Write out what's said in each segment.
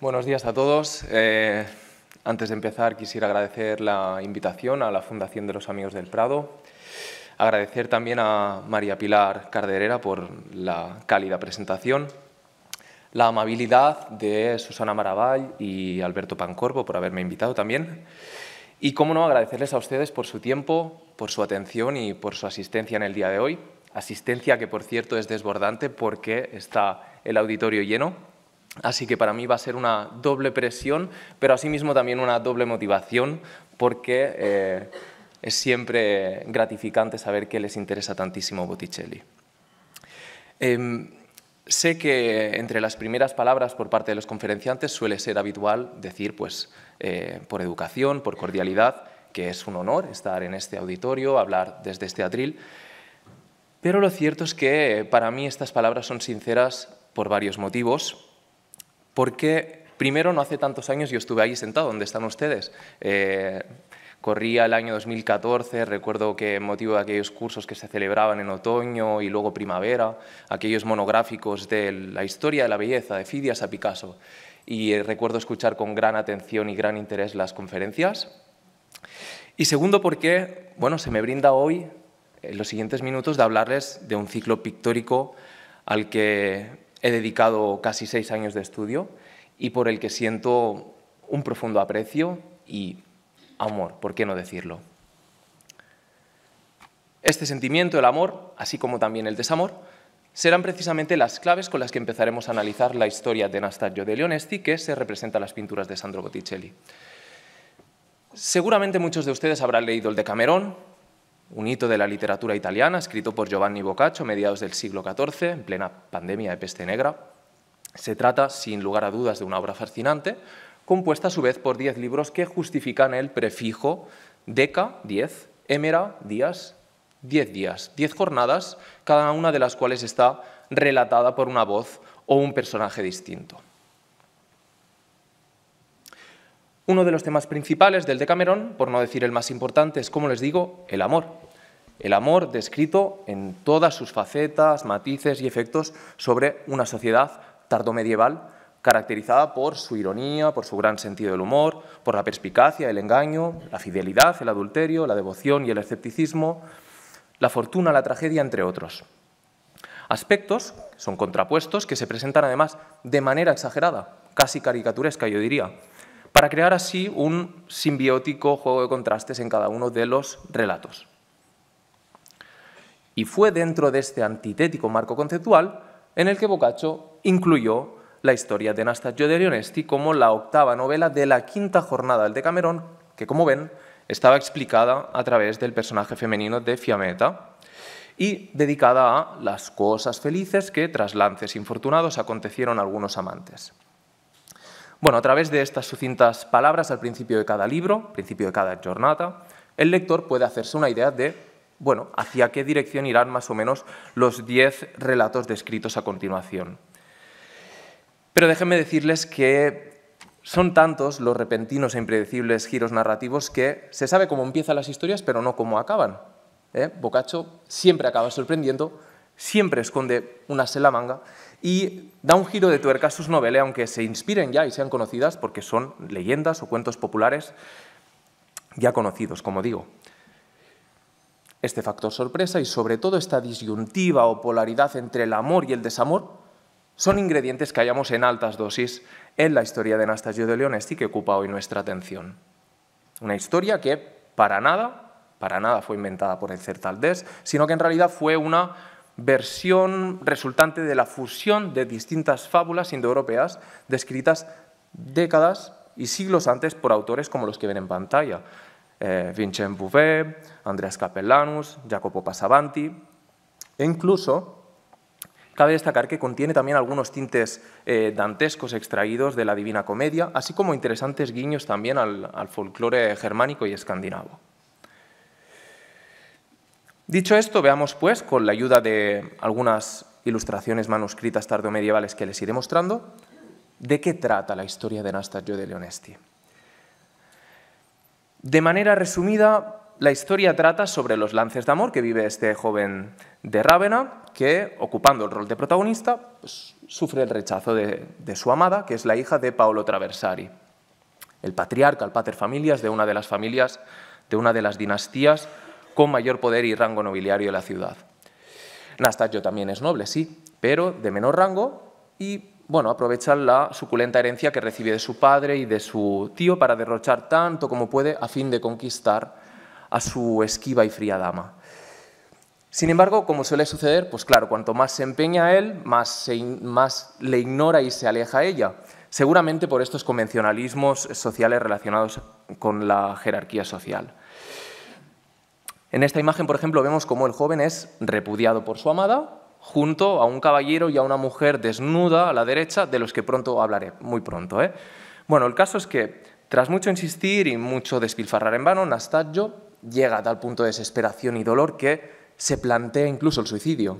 Buenos días a todos. Antes de empezar, quisiera agradecer la invitación a la Fundación de los Amigos del Prado. Agradecer también a María Pilar Carderera por la cálida presentación, la amabilidad de Susana Maravall y Alberto Pancorbo por haberme invitado también. Y, cómo no, agradecerles a ustedes por su tiempo, por su atención y por su asistencia en el día de hoy. Asistencia que, por cierto, es desbordante porque está el auditorio lleno. Así que para mí va a ser una doble presión, pero asimismo también una doble motivación, porque es siempre gratificante saber que les interesa tantísimo Botticelli. Sé que entre las primeras palabras por parte de los conferenciantes suele ser habitual decir, pues, por educación, por cordialidad, que es un honor estar en este auditorio, hablar desde este atril. Pero lo cierto es que para mí estas palabras son sinceras por varios motivos. Porque, primero, no hace tantos años yo estuve ahí sentado, donde están ustedes. Corría el año 2014, recuerdo que en motivo de aquellos cursos que se celebraban en otoño y luego primavera, aquellos monográficos de la historia de la belleza, de Fidias a Picasso. Y recuerdo escuchar con gran atención y gran interés las conferencias. Y segundo, porque bueno, se me brinda hoy, en los siguientes minutos, de hablarles de un ciclo pictórico al que he dedicado casi 6 años de estudio y por el que siento un profundo aprecio y amor, ¿por qué no decirlo? Este sentimiento, el amor, así como también el desamor, serán precisamente las claves con las que empezaremos a analizar la historia de Anastasio de Leonesti, que se representa en las pinturas de Sandro Botticelli. Seguramente muchos de ustedes habrán leído el Decamerón, un hito de la literatura italiana, escrito por Giovanni Boccaccio a mediados del siglo XIV, en plena pandemia de peste negra. Se trata, sin lugar a dudas, de una obra fascinante, compuesta a su vez por 10 libros que justifican el prefijo deca, 10, emera, días, 10 días, 10 jornadas, cada una de las cuales está relatada por una voz o un personaje distinto. Uno de los temas principales del Decamerón, por no decir el más importante, es, como les digo, el amor. El amor descrito en todas sus facetas, matices y efectos sobre una sociedad tardomedieval caracterizada por su ironía, por su gran sentido del humor, por la perspicacia, el engaño, la fidelidad, el adulterio, la devoción y el escepticismo, la fortuna, la tragedia, entre otros. Aspectos, son contrapuestos, que se presentan además de manera exagerada, casi caricaturesca, yo diría, para crear así un simbiótico juego de contrastes en cada uno de los relatos. Y fue dentro de este antitético marco conceptual en el que Boccaccio incluyó la historia de Anastasio de Leonesti como la 8ª novela de la 5ª jornada del Decamerón, que, como ven, estaba explicada a través del personaje femenino de Fiammetta y dedicada a las cosas felices que, tras lances infortunados, acontecieron a algunos amantes. Bueno, a través de estas sucintas palabras al principio de cada libro, principio de cada jornada, el lector puede hacerse una idea de, bueno, hacia qué dirección irán más o menos los 10 relatos descritos a continuación. Pero déjenme decirles que son tantos los repentinos e impredecibles giros narrativos que se sabe cómo empiezan las historias, pero no cómo acaban. Boccaccio siempre acaba sorprendiendo, siempre esconde un as en la manga y da un giro de tuerca a sus novelas, aunque se inspiren ya y sean conocidas porque son leyendas o cuentos populares ya conocidos, como digo. Este factor sorpresa y sobre todo esta disyuntiva o polaridad entre el amor y el desamor son ingredientes que hallamos en altas dosis en la historia de Anastasio de Leonesti que ocupa hoy nuestra atención. Una historia que para nada fue inventada por el Certaldés, sino que en realidad fue una versión resultante de la fusión de distintas fábulas indoeuropeas descritas décadas y siglos antes por autores como los que ven en pantalla. Vincent Bouvet, Andreas Capellanus, Jacopo Passavanti e incluso cabe destacar que contiene también algunos tintes dantescos extraídos de la Divina Comedia, así como interesantes guiños también al folclore germánico y escandinavo. Dicho esto, veamos pues, con la ayuda de algunas ilustraciones manuscritas tardomedievales que les iré mostrando, de qué trata la historia de Anastasio de Leonesti. De manera resumida, la historia trata sobre los lances de amor que vive este joven de Rávena, que, ocupando el rol de protagonista, pues, sufre el rechazo de su amada, que es la hija de Paolo Traversari, el patriarca, el pater familias de una de las familias, de una de las dinastías con mayor poder y rango nobiliario de la ciudad. Nastasio también es noble, sí, pero de menor rango y, bueno, aprovecha la suculenta herencia que recibe de su padre y de su tío para derrochar tanto como puede a fin de conquistar a su esquiva y fría dama. Sin embargo, como suele suceder, pues claro, cuanto más se empeña él, más le ignora y se aleja a ella, seguramente por estos convencionalismos sociales relacionados con la jerarquía social. En esta imagen, por ejemplo, vemos cómo el joven es repudiado por su amada, junto a un caballero y a una mujer desnuda a la derecha, de los que pronto hablaré, muy pronto. Bueno, el caso es que, tras mucho insistir y mucho despilfarrar en vano, Nastasio llega a tal punto de desesperación y dolor que se plantea incluso el suicidio.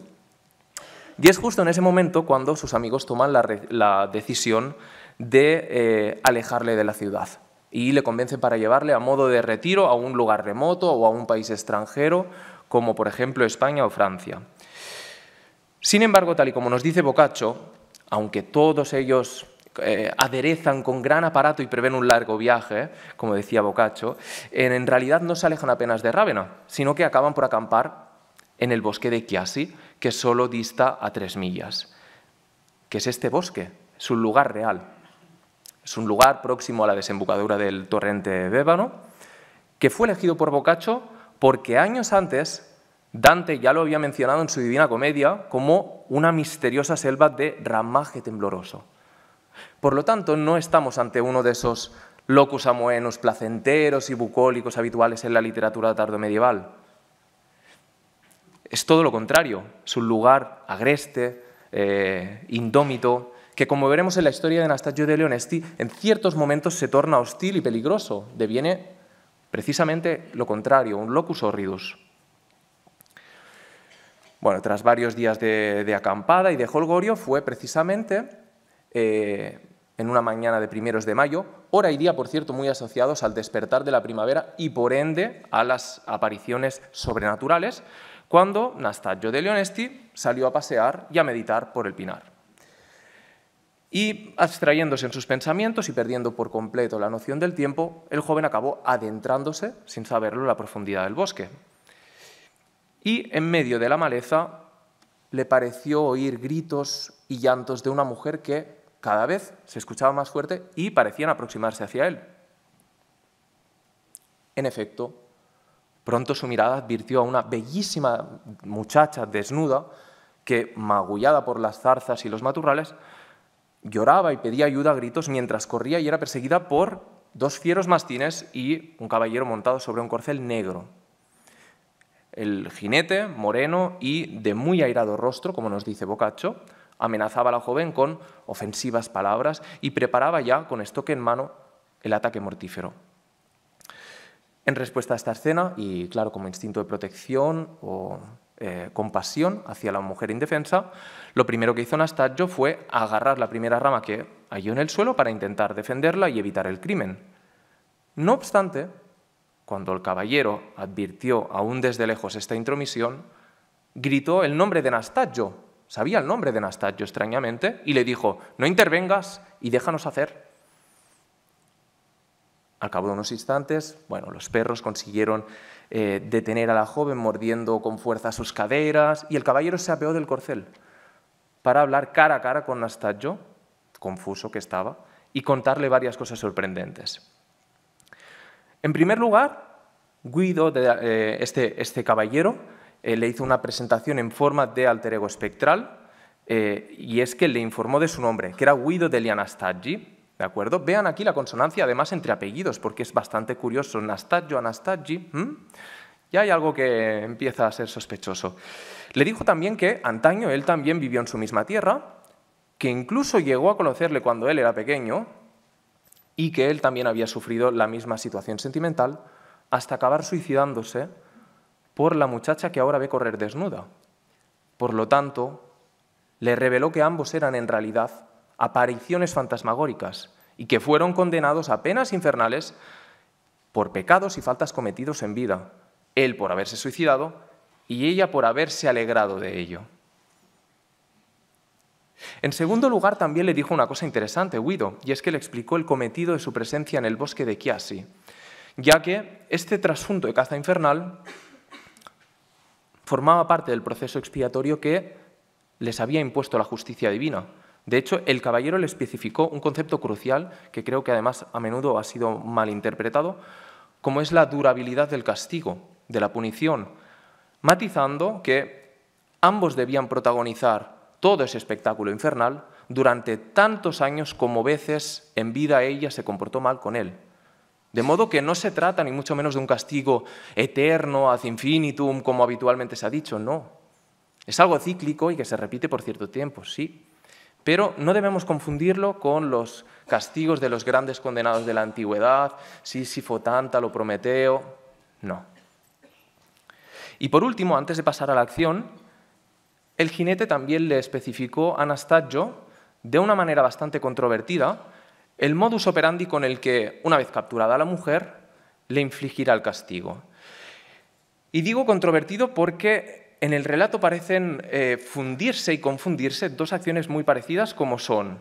Y es justo en ese momento cuando sus amigos toman la decisión de alejarle de la ciudad y le convencen para llevarle a modo de retiro a un lugar remoto o a un país extranjero, como por ejemplo España o Francia. Sin embargo, tal y como nos dice Boccaccio, aunque todos ellos aderezan con gran aparato y prevén un largo viaje, como decía Boccaccio, en realidad no se alejan apenas de Rávena, sino que acaban por acampar en el bosque de Chiasi, que solo dista a 3 millas. ¿Qué es este bosque? Es un lugar real. Es un lugar próximo a la desembocadura del torrente Bébano, que fue elegido por Boccaccio porque años antes Dante ya lo había mencionado en su Divina Comedia como una misteriosa selva de ramaje tembloroso. Por lo tanto, no estamos ante uno de esos locus amoenus placenteros y bucólicos habituales en la literatura tardomedieval. Es todo lo contrario, es un lugar agreste, indómito, que como veremos en la historia de Nastasio de Leonesti, en ciertos momentos se torna hostil y peligroso, deviene precisamente lo contrario, un locus horridus. Bueno, tras varios días de acampada y de jolgorio, fue precisamente en una mañana de primeros de mayo, hora y día, por cierto, muy asociados al despertar de la primavera y, por ende, a las apariciones sobrenaturales, cuando Nastasio de Leonesti salió a pasear y a meditar por el pinar. Y, abstrayéndose en sus pensamientos y perdiendo por completo la noción del tiempo, el joven acabó adentrándose, sin saberlo, en la profundidad del bosque. Y en medio de la maleza le pareció oír gritos y llantos de una mujer que cada vez se escuchaba más fuerte y parecían aproximarse hacia él. En efecto, pronto su mirada advirtió a una bellísima muchacha desnuda que, magullada por las zarzas y los matorrales, lloraba y pedía ayuda a gritos mientras corría y era perseguida por 2 fieros mastines y un caballero montado sobre un corcel negro. El jinete, moreno y de muy airado rostro, como nos dice Boccaccio, amenazaba a la joven con ofensivas palabras y preparaba ya, con estoque en mano, el ataque mortífero. En respuesta a esta escena, y claro, como instinto de protección o compasión hacia la mujer indefensa, lo primero que hizo Nastasio fue agarrar la primera rama que halló en el suelo para intentar defenderla y evitar el crimen. No obstante, cuando el caballero advirtió aún desde lejos esta intromisión, gritó el nombre de Nastasio, sabía el nombre de Nastasio extrañamente, y le dijo: «No intervengas y déjanos hacer». Al cabo de unos instantes, bueno, los perros consiguieron detener a la joven mordiendo con fuerza sus caderas y el caballero se apeó del corcel para hablar cara a cara con Nastasio, confuso que estaba, y contarle varias cosas sorprendentes. En primer lugar, Guido, este caballero, le hizo una presentación en forma de alter ego espectral y es que le informó de su nombre, que era Guido degli Anastagi, ¿de acuerdo? Vean aquí la consonancia, además, entre apellidos, porque es bastante curioso. Nastasio, Anastagi, ya hay algo que empieza a ser sospechoso. Le dijo también que antaño él también vivió en su misma tierra, que incluso llegó a conocerle cuando él era pequeño y que él también había sufrido la misma situación sentimental hasta acabar suicidándose por la muchacha que ahora ve correr desnuda. Por lo tanto, le reveló que ambos eran en realidad apariciones fantasmagóricas y que fueron condenados a penas infernales por pecados y faltas cometidos en vida, él por haberse suicidado y ella por haberse alegrado de ello. En segundo lugar, también le dijo una cosa interesante Guido, y es que le explicó el cometido de su presencia en el bosque de Chiasi, ya que este trasunto de caza infernal formaba parte del proceso expiatorio que les había impuesto la justicia divina. De hecho, el caballero le especificó un concepto crucial, que creo que además a menudo ha sido malinterpretado, como es la durabilidad del castigo, de la punición, matizando que ambos debían protagonizar todo ese espectáculo infernal durante tantos años como veces en vida ella se comportó mal con él. De modo que no se trata ni mucho menos de un castigo eterno, ad infinitum, como habitualmente se ha dicho, no. Es algo cíclico y que se repite por cierto tiempo, sí. Pero no debemos confundirlo con los castigos de los grandes condenados de la antigüedad, Sísifo, Tántalo, Prometeo, no. Y por último, antes de pasar a la acción, el jinete también le especificó a Anastasio, de una manera bastante controvertida, el modus operandi con el que, una vez capturada a la mujer, le infligirá el castigo. Y digo controvertido porque en el relato parecen fundirse y confundirse dos acciones muy parecidas como son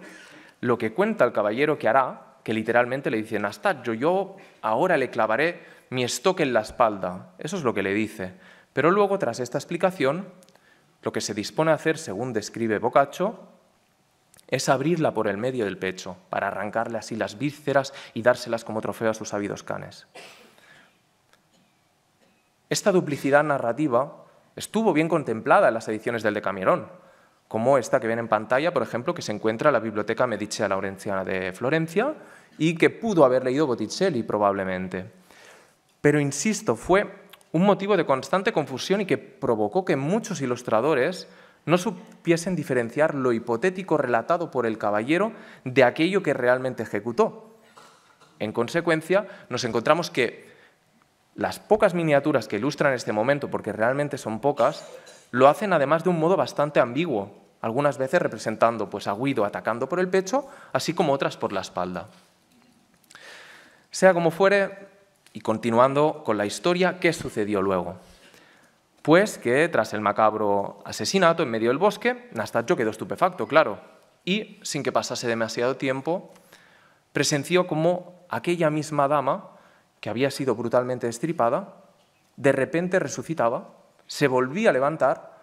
lo que cuenta el caballero que hará, que literalmente le dice, Anastasio, yo ahora le clavaré mi estoque en la espalda. Eso es lo que le dice. Pero luego, tras esta explicación, lo que se dispone a hacer, según describe Boccaccio, es abrirla por el medio del pecho, para arrancarle así las vísceras y dárselas como trofeo a sus ávidos canes. Esta duplicidad narrativa estuvo bien contemplada en las ediciones del Decamerón, como esta que ven en pantalla, por ejemplo, que se encuentra en la Biblioteca Medicea Laurenziana de Florencia y que pudo haber leído Botticelli probablemente. Pero, insisto, fue un motivo de constante confusión y que provocó que muchos ilustradores no supiesen diferenciar lo hipotético relatado por el caballero de aquello que realmente ejecutó. En consecuencia, nos encontramos que las pocas miniaturas que ilustran este momento, porque realmente son pocas, lo hacen además de un modo bastante ambiguo, algunas veces representando pues, a Guido atacando por el pecho, así como otras por la espalda. Sea como fuere, y continuando con la historia, ¿qué sucedió luego? Pues que tras el macabro asesinato en medio del bosque, Anastasio quedó estupefacto, claro, y sin que pasase demasiado tiempo, presenció cómo aquella misma dama, que había sido brutalmente destripada, de repente resucitaba, se volvía a levantar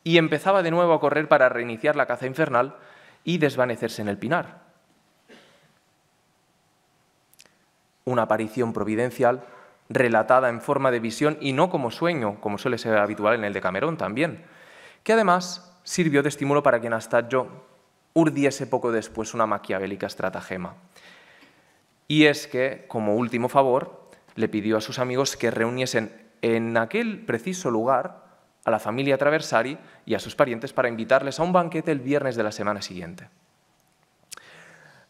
y empezaba de nuevo a correr para reiniciar la caza infernal y desvanecerse en el pinar. Una aparición providencial relatada en forma de visión y no como sueño, como suele ser habitual en el Decamerón también, que además sirvió de estímulo para que Anastasio urdiese poco después una maquiavélica estratagema. Y es que, como último favor, le pidió a sus amigos que reuniesen en aquel preciso lugar a la familia Traversari y a sus parientes para invitarles a un banquete el viernes de la semana siguiente.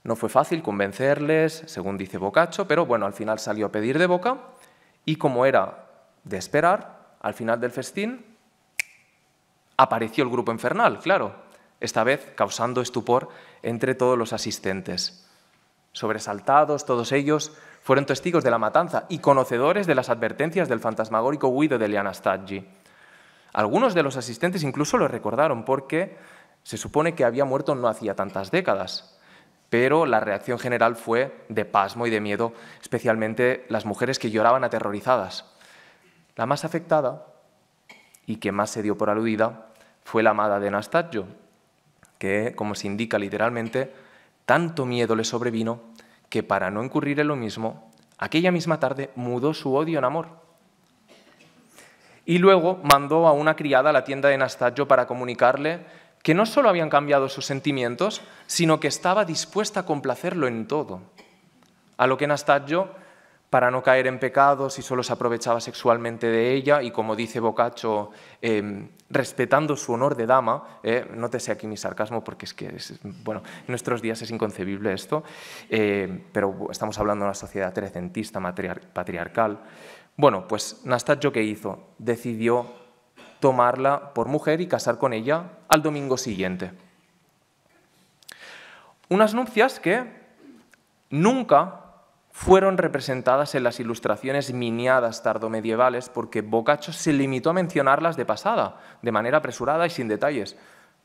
No fue fácil convencerles, según dice Boccaccio, pero bueno, al final salió a pedir de boca y, como era de esperar, al final del festín apareció el grupo infernal, claro, esta vez causando estupor entre todos los asistentes. Sobresaltados, todos ellos fueron testigos de la matanza y conocedores de las advertencias del fantasmagórico Guido degli Anastagi. Algunos de los asistentes incluso lo recordaron porque se supone que había muerto no hacía tantas décadas. Pero la reacción general fue de pasmo y de miedo, especialmente las mujeres que lloraban aterrorizadas. La más afectada, y que más se dio por aludida, fue la amada de Anastasio, que, como se indica literalmente, tanto miedo le sobrevino que, para no incurrir en lo mismo, aquella misma tarde mudó su odio en amor. Y luego mandó a una criada a la tienda de Anastasio para comunicarle que no solo habían cambiado sus sentimientos, sino que estaba dispuesta a complacerlo en todo. A lo que Anastasio, para no caer en pecados y solo se aprovechaba sexualmente de ella, y como dice Boccaccio, respetando su honor de dama, nótese aquí mi sarcasmo porque es que, bueno, en nuestros días es inconcebible esto, pero estamos hablando de una sociedad trecentista, patriarcal. Bueno, pues Anastasio, ¿qué hizo? Decidió tomarla por mujer y casar con ella al domingo siguiente. Unas nupcias que nunca fueron representadas en las ilustraciones miniadas tardomedievales porque Boccaccio se limitó a mencionarlas de pasada, de manera apresurada y sin detalles.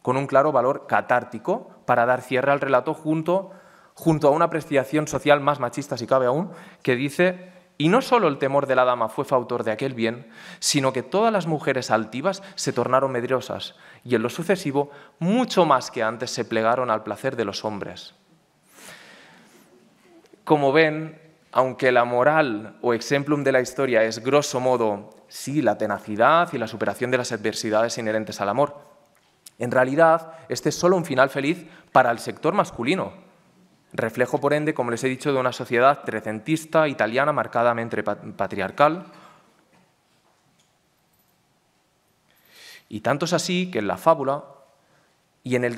con un claro valor catártico para dar cierre al relato junto a una apreciación social más machista, si cabe aún, que dice: «Y no solo el temor de la dama fue fautor de aquel bien, sino que todas las mujeres altivas se tornaron medrosas y en lo sucesivo, mucho más que antes, se plegaron al placer de los hombres». Como ven, aunque la moral o exemplum de la historia es, grosso modo, sí, la tenacidad y la superación de las adversidades inherentes al amor, en realidad este es solo un final feliz para el sector masculino. Reflejo, por ende, como les he dicho, de una sociedad trecentista italiana marcadamente patriarcal. Y tanto es así que en la fábula, y en el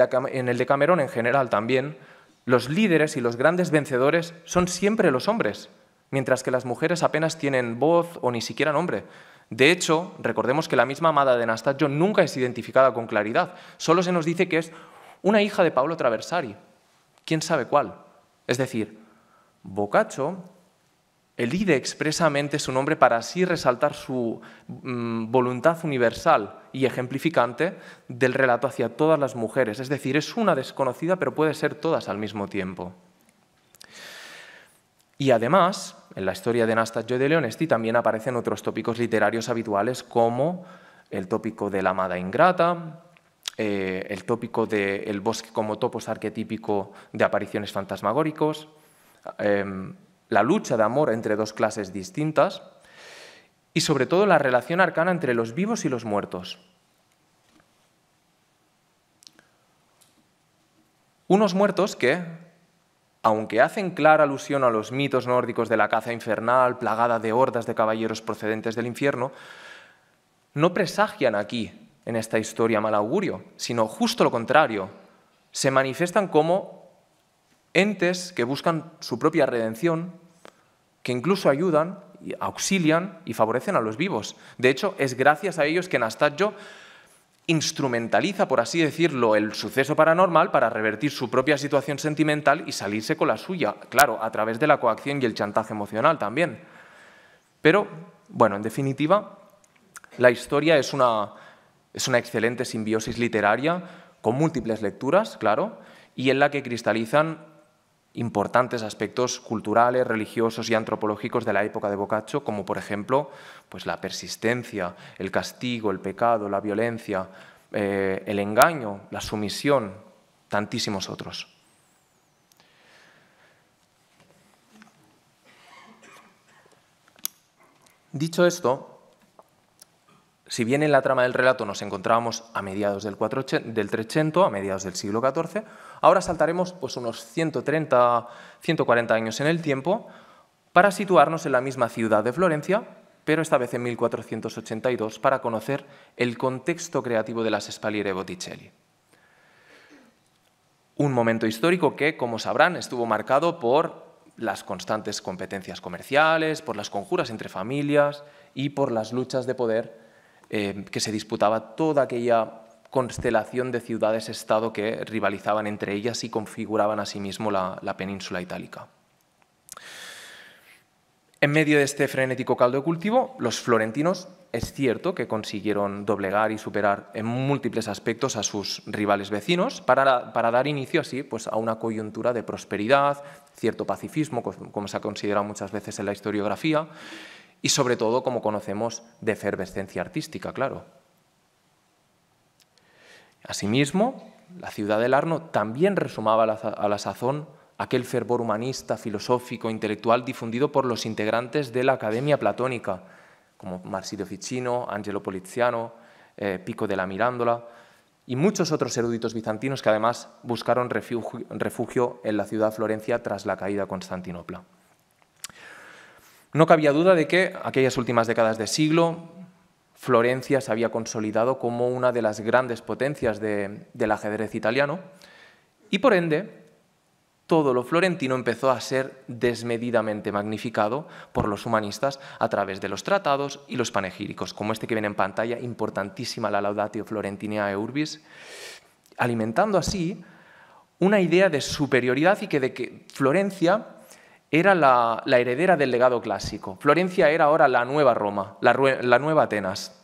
Decamerón en general también, los líderes y los grandes vencedores son siempre los hombres, mientras que las mujeres apenas tienen voz o ni siquiera nombre. De hecho, recordemos que la misma amada de Anastasio nunca es identificada con claridad, solo se nos dice que es una hija de Paolo Traversari. ¿Quién sabe cuál? Es decir, Boccaccio elige expresamente su nombre para así resaltar su voluntad universal y ejemplificante del relato hacia todas las mujeres. Es decir, es una desconocida, pero puede ser todas al mismo tiempo. Y además, en la historia de Anastasio de Leonesti también aparecen otros tópicos literarios habituales, como el tópico de la amada ingrata, el tópico del bosque como topos arquetípico de apariciones fantasmagóricos, la lucha de amor entre dos clases distintas y, sobre todo, la relación arcana entre los vivos y los muertos. Unos muertos que, aunque hacen clara alusión a los mitos nórdicos de la caza infernal plagada de hordas de caballeros procedentes del infierno, no presagian aquí, en esta historia, mal augurio, sino justo lo contrario. Se manifiestan como entes que buscan su propia redención, que incluso ayudan, auxilian y favorecen a los vivos. De hecho, es gracias a ellos que Anastasio instrumentaliza, por así decirlo, el suceso paranormal para revertir su propia situación sentimental y salirse con la suya, claro, a través de la coacción y el chantaje emocional también. Pero, bueno, en definitiva, la historia es una excelente simbiosis literaria con múltiples lecturas, claro, y en la que cristalizan importantes aspectos culturales, religiosos y antropológicos de la época de Boccaccio, como por ejemplo pues la persistencia, el castigo, el pecado, la violencia, el engaño, la sumisión, tantísimos otros. Dicho esto, si bien en la trama del relato nos encontrábamos a mediados del 300, a mediados del siglo XIV, ahora saltaremos pues, unos 130, 140 años en el tiempo para situarnos en la misma ciudad de Florencia, pero esta vez en 1482, para conocer el contexto creativo de las Spaliere Botticelli. Un momento histórico que, como sabrán, estuvo marcado por las constantes competencias comerciales, por las conjuras entre familias y por las luchas de poder que se disputaba toda aquella constelación de ciudades-estado que rivalizaban entre ellas y configuraban asimismo la península itálica. En medio de este frenético caldo de cultivo, los florentinos es cierto que consiguieron doblegar y superar en múltiples aspectos a sus rivales vecinos para dar inicio así pues, a una coyuntura de prosperidad, cierto pacifismo, como se ha considerado muchas veces en la historiografía, y sobre todo, como conocemos, de efervescencia artística, claro. Asimismo, la ciudad del Arno también resumaba a la sazón aquel fervor humanista, filosófico, intelectual difundido por los integrantes de la Academia Platónica, como Marsilio Ficino, Angelo Poliziano, Pico della Mirandola y muchos otros eruditos bizantinos que además buscaron refugio en la ciudad de Florencia tras la caída de Constantinopla. No cabía duda de que aquellas últimas décadas de siglo Florencia se había consolidado como una de las grandes potencias del ajedrez italiano y, por ende, todo lo florentino empezó a ser desmedidamente magnificado por los humanistas a través de los tratados y los panegíricos, como este que ven en pantalla, importantísima la Laudatio Florentinae Urbis, alimentando así una idea de superioridad y de que Florencia era la heredera del legado clásico. Florencia era ahora la nueva Roma, la nueva Atenas.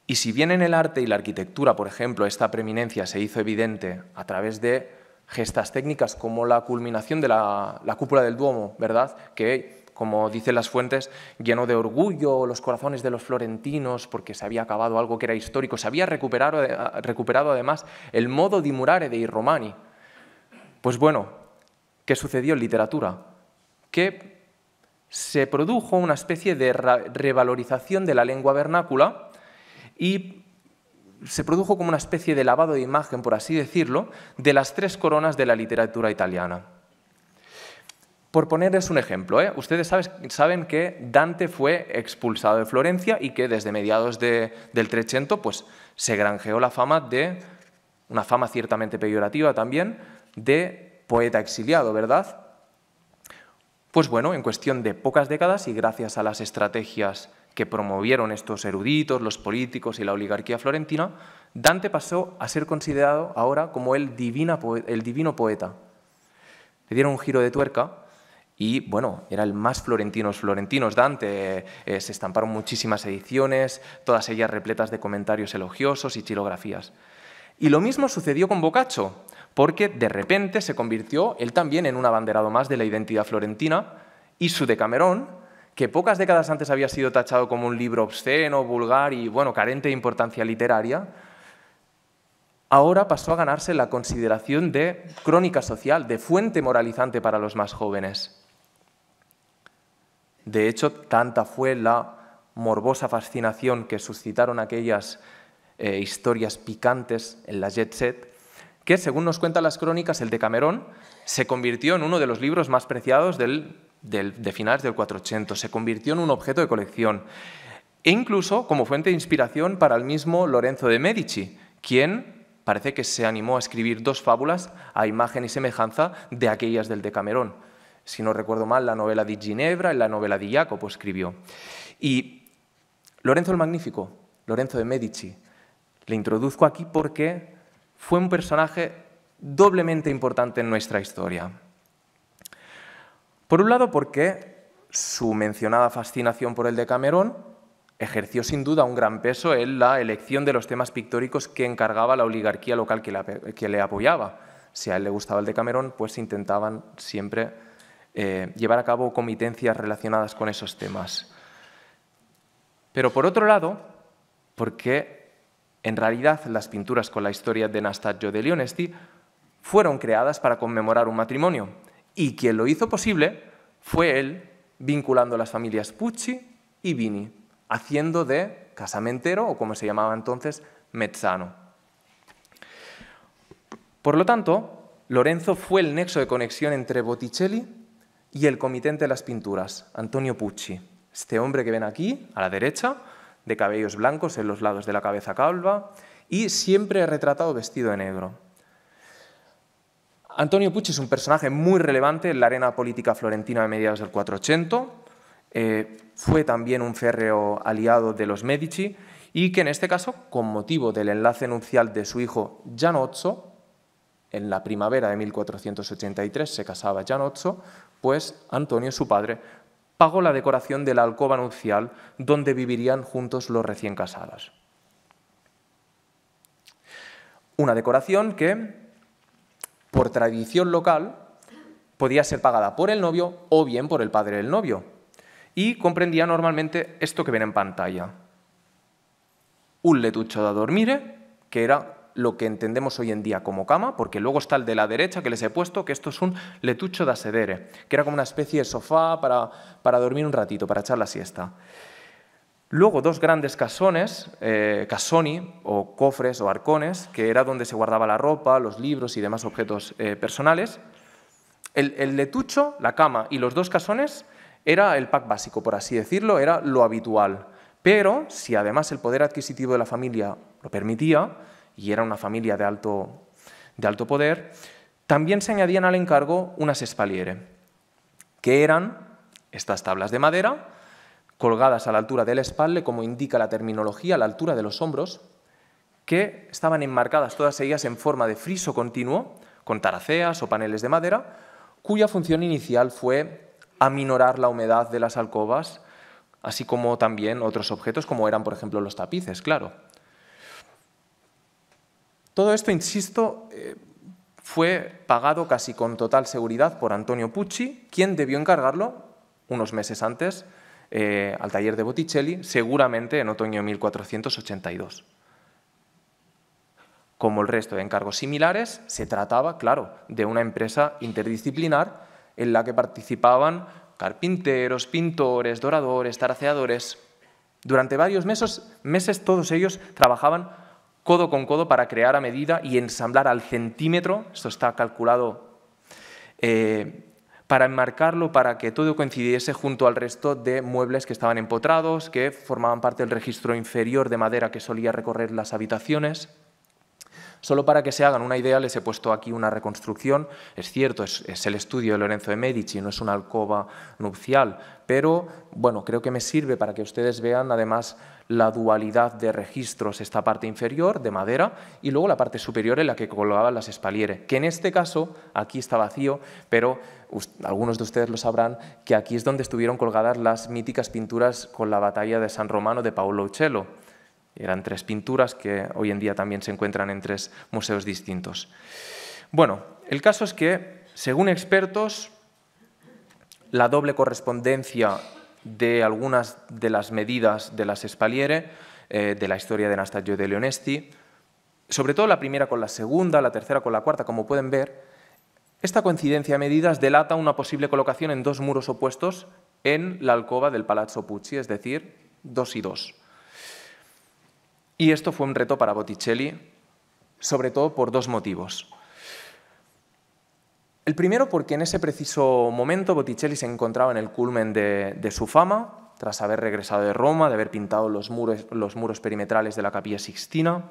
Y si bien en el arte y la arquitectura, por ejemplo, esta preeminencia se hizo evidente a través de gestas técnicas como la culminación de la cúpula del Duomo, ¿verdad?, que, como dicen las fuentes, llenó de orgullo los corazones de los florentinos porque se había acabado algo que era histórico, se había recuperado además el modo di murare dei Romani. Pues bueno, ¿qué sucedió en literatura? Que se produjo una especie de revalorización de la lengua vernácula y se produjo como una especie de lavado de imagen, por así decirlo, de las tres coronas de la literatura italiana. Por ponerles un ejemplo, ustedes saben que Dante fue expulsado de Florencia y que desde mediados del Trecento pues, se granjeó la fama de, una fama ciertamente peyorativa también, de poeta exiliado, ¿verdad? Pues bueno, en cuestión de pocas décadas y gracias a las estrategias que promovieron estos eruditos, los políticos y la oligarquía florentina, Dante pasó a ser considerado ahora como el divino poeta. Le dieron un giro de tuerca y, bueno, era el más florentinos Dante. Se estamparon muchísimas ediciones, todas ellas repletas de comentarios elogiosos y xilografías. Y lo mismo sucedió con Boccaccio, porque de repente se convirtió él también en un abanderado más de la identidad florentina y su Decamerón, que pocas décadas antes había sido tachado como un libro obsceno, vulgar y, bueno, carente de importancia literaria, ahora pasó a ganarse la consideración de crónica social, de fuente moralizante para los más jóvenes. De hecho, tanta fue la morbosa fascinación que suscitaron aquellas historias picantes en la jet set, que, según nos cuentan las crónicas, el Decamerón se convirtió en uno de los libros más preciados de finales del 400, se convirtió en un objeto de colección e incluso como fuente de inspiración para el mismo Lorenzo de Medici, quien parece que se animó a escribir dos fábulas a imagen y semejanza de aquellas del Decamerón. Si no recuerdo mal, la novela di Ginebra y la novela di Jacopo escribió. Y Lorenzo el Magnífico, Lorenzo de Medici, le introduzco aquí porque fue un personaje doblemente importante en nuestra historia. Por un lado, porque su mencionada fascinación por el Decamerón ejerció sin duda un gran peso en la elección de los temas pictóricos que encargaba la oligarquía local que le apoyaba. Si a él le gustaba el Decamerón, pues intentaban siempre llevar a cabo comitencias relacionadas con esos temas. Pero por otro lado, porque en realidad las pinturas con la historia de Anastasio degli Onesti fueron creadas para conmemorar un matrimonio y quien lo hizo posible fue él, vinculando las familias Pucci y Vini, haciendo de casamentero, o como se llamaba entonces, mezzano. Por lo tanto, Lorenzo fue el nexo de conexión entre Botticelli y el comitente de las pinturas, Antonio Pucci, este hombre que ven aquí, a la derecha, de cabellos blancos en los lados de la cabeza calva y siempre retratado vestido de negro. Antonio Pucci es un personaje muy relevante en la arena política florentina de mediados del 400, fue también un férreo aliado de los Medici y que en este caso, con motivo del enlace nupcial de su hijo Gianozzo, en la primavera de 1483 se casaba Gianozzo, pues Antonio, su padre, pagó la decoración de la alcoba nupcial donde vivirían juntos los recién casados. Una decoración que, por tradición local, podía ser pagada por el novio o bien por el padre del novio y comprendía normalmente esto que ven en pantalla. Un letuccio da dormire, que era lo que entendemos hoy en día como cama, porque luego está el de la derecha que les he puesto, que esto es un letuccio da sedere, que era como una especie de sofá para dormir un ratito, para echar la siesta. Luego dos grandes casones, casoni o cofres o arcones, que era donde se guardaba la ropa, los libros y demás objetos personales. El letuccio, la cama y los dos casones era el pack básico, por así decirlo, era lo habitual. Pero si además el poder adquisitivo de la familia lo permitía, y era una familia de alto poder, también se añadían al encargo unas espaliere, que eran estas tablas de madera colgadas a la altura del espalle, como indica la terminología, a la altura de los hombros, que estaban enmarcadas todas ellas en forma de friso continuo, con taraceas o paneles de madera, cuya función inicial fue aminorar la humedad de las alcobas, así como también otros objetos, como eran, por ejemplo, los tapices, claro. Todo esto, insisto, fue pagado casi con total seguridad por Antonio Pucci, quien debió encargarlo unos meses antes al taller de Botticelli, seguramente en otoño de 1482. Como el resto de encargos similares, se trataba, claro, de una empresa interdisciplinar en la que participaban carpinteros, pintores, doradores, taraceadores. Durante varios meses todos ellos trabajaban codo con codo para crear a medida y ensamblar al centímetro, esto está calculado para enmarcarlo, para que todo coincidiese junto al resto de muebles que estaban empotrados, que formaban parte del registro inferior de madera que solía recorrer las habitaciones. Solo para que se hagan una idea, les he puesto aquí una reconstrucción. Es cierto, es el estudio de Lorenzo de Medici, no es una alcoba nupcial, pero bueno, creo que me sirve para que ustedes vean además la dualidad de registros, esta parte inferior de madera y luego la parte superior en la que colgaban las espaliere, que en este caso aquí está vacío, pero algunos de ustedes lo sabrán que aquí es donde estuvieron colgadas las míticas pinturas con la batalla de San Romano de Paolo Uccello. Eran 3 pinturas que hoy en día también se encuentran en 3 museos distintos. Bueno, el caso es que, según expertos, la doble correspondencia de algunas de las medidas de las espaliere, de la historia de Anastasio de Leonesti, sobre todo la primera con la segunda, la tercera con la cuarta, como pueden ver, esta coincidencia de medidas delata una posible colocación en 2 muros opuestos en la alcoba del Palazzo Pucci, es decir, 2 y 2. Y esto fue un reto para Botticelli, sobre todo por 2 motivos. El primero, porque en ese preciso momento Botticelli se encontraba en el culmen de su fama, tras haber regresado de Roma, de haber pintado los muros perimetrales de la Capilla Sixtina,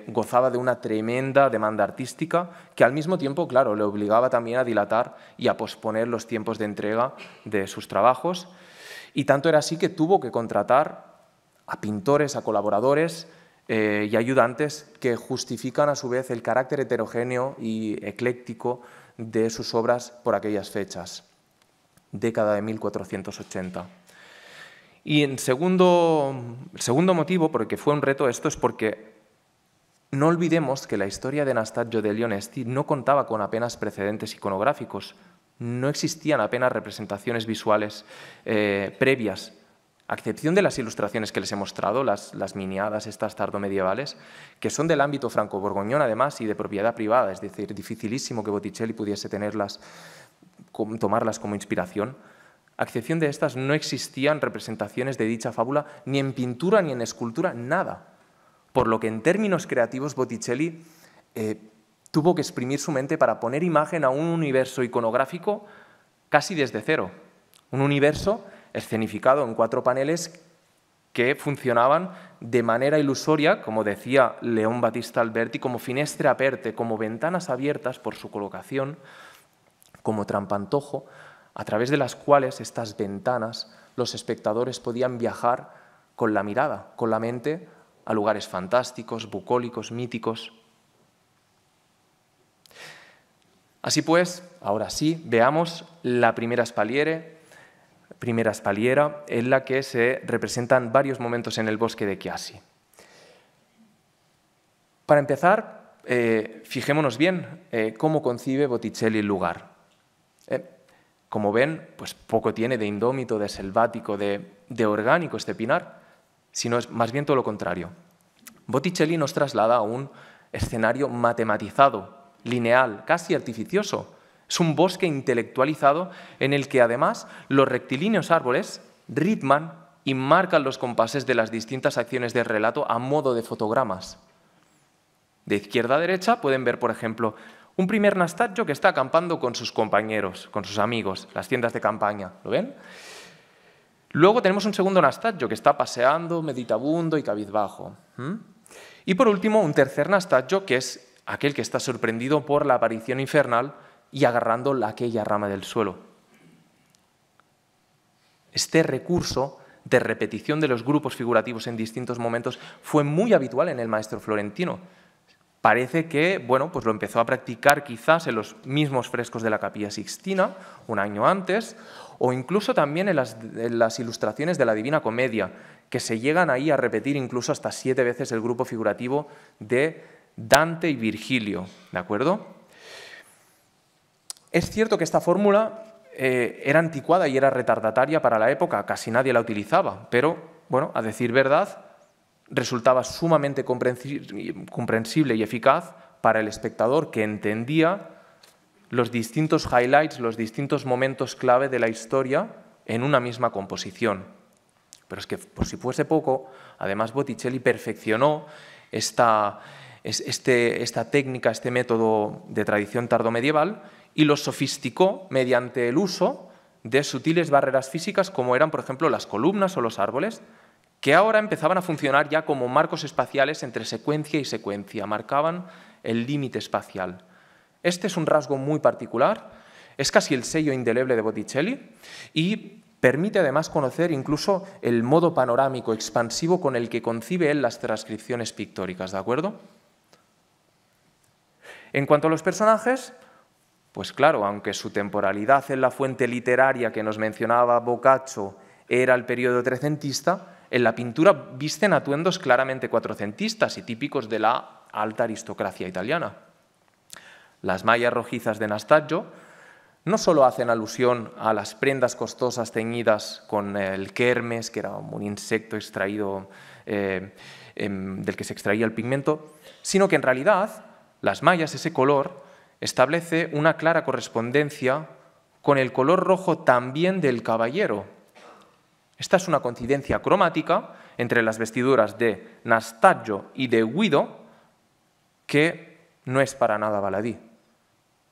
gozaba de una tremenda demanda artística que al mismo tiempo, claro, le obligaba también a dilatar y a posponer los tiempos de entrega de sus trabajos. Y tanto era así que tuvo que contratar a pintores, a colaboradores y ayudantes que justifican a su vez el carácter heterogéneo y ecléctico de sus obras por aquellas fechas, década de 1480. Y el segundo motivo por el que fue un reto esto es porque no olvidemos que la historia de Anastasio de Leonesti no contaba con apenas precedentes iconográficos, no existían apenas representaciones visuales previas, a excepción de las ilustraciones que les he mostrado, las miniadas estas tardomedievales, que son del ámbito franco-borgoñón además y de propiedad privada, es decir, dificilísimo que Botticelli pudiese tomarlas como inspiración. A excepción de estas, no existían representaciones de dicha fábula ni en pintura ni en escultura, nada. Por lo que en términos creativos Botticelli tuvo que exprimir su mente para poner imagen a un universo iconográfico casi desde cero. Un universo escenificado en 4 paneles que funcionaban de manera ilusoria, como decía León Battista Alberti, como finestre aperte, como ventanas abiertas por su colocación, como trampantojo, a través de las cuales estas ventanas los espectadores podían viajar con la mirada, con la mente, a lugares fantásticos, bucólicos, míticos. Así pues, ahora sí, veamos la primera espaliera en la que se representan varios momentos en el bosque de Chiasi. Para empezar, fijémonos bien cómo concibe Botticelli el lugar. Como ven, pues poco tiene de indómito, de selvático, de orgánico este pinar, sino es más bien todo lo contrario. Botticelli nos traslada a un escenario matematizado, lineal, casi artificioso. Es un bosque intelectualizado en el que además los rectilíneos árboles ritman y marcan los compases de las distintas acciones del relato a modo de fotogramas. De izquierda a derecha pueden ver, por ejemplo, un primer Anastasio que está acampando con sus compañeros, con sus amigos, las tiendas de campaña. ¿Lo ven? Luego tenemos un segundo Anastasio que está paseando, meditabundo y cabizbajo. Y por último, un tercer Anastasio que es aquel que está sorprendido por la aparición infernal y agarrando aquella rama del suelo. Este recurso de repetición de los grupos figurativos en distintos momentos fue muy habitual en el maestro florentino. Parece que pues lo empezó a practicar quizás en los mismos frescos de la Capilla Sixtina, un año antes, o incluso también en las ilustraciones de la Divina Comedia, que se llegan ahí a repetir incluso hasta 7 veces el grupo figurativo de Dante y Virgilio, ¿de acuerdo? Es cierto que esta fórmula era anticuada y era retardataria para la época, casi nadie la utilizaba, pero, bueno, a decir verdad, resultaba sumamente comprensible y eficaz para el espectador que entendía los distintos highlights, los distintos momentos clave de la historia en una misma composición. Pero es que, por si fuese poco, además Botticelli perfeccionó esta técnica, este método de tradición tardomedieval y lo sofisticó mediante el uso de sutiles barreras físicas como eran, por ejemplo, las columnas o los árboles, que ahora empezaban a funcionar ya como marcos espaciales entre secuencia y secuencia, marcaban el límite espacial. Este es un rasgo muy particular, es casi el sello indeleble de Botticelli y permite además conocer incluso el modo panorámico expansivo con el que concibe él las transcripciones pictóricas, ¿de acuerdo? En cuanto a los personajes, pues claro, aunque su temporalidad en la fuente literaria que nos mencionaba Boccaccio era el periodo trecentista, en la pintura visten atuendos claramente cuatrocentistas y típicos de la alta aristocracia italiana. Las mallas rojizas de Nastagio no solo hacen alusión a las prendas costosas teñidas con el kermes, que era un insecto extraído del que se extraía el pigmento, sino que en realidad las mallas, ese color, establece una clara correspondencia con el color rojo también del caballero. Esta es una coincidencia cromática entre las vestiduras de Nastagio y de Guido que no es para nada baladí,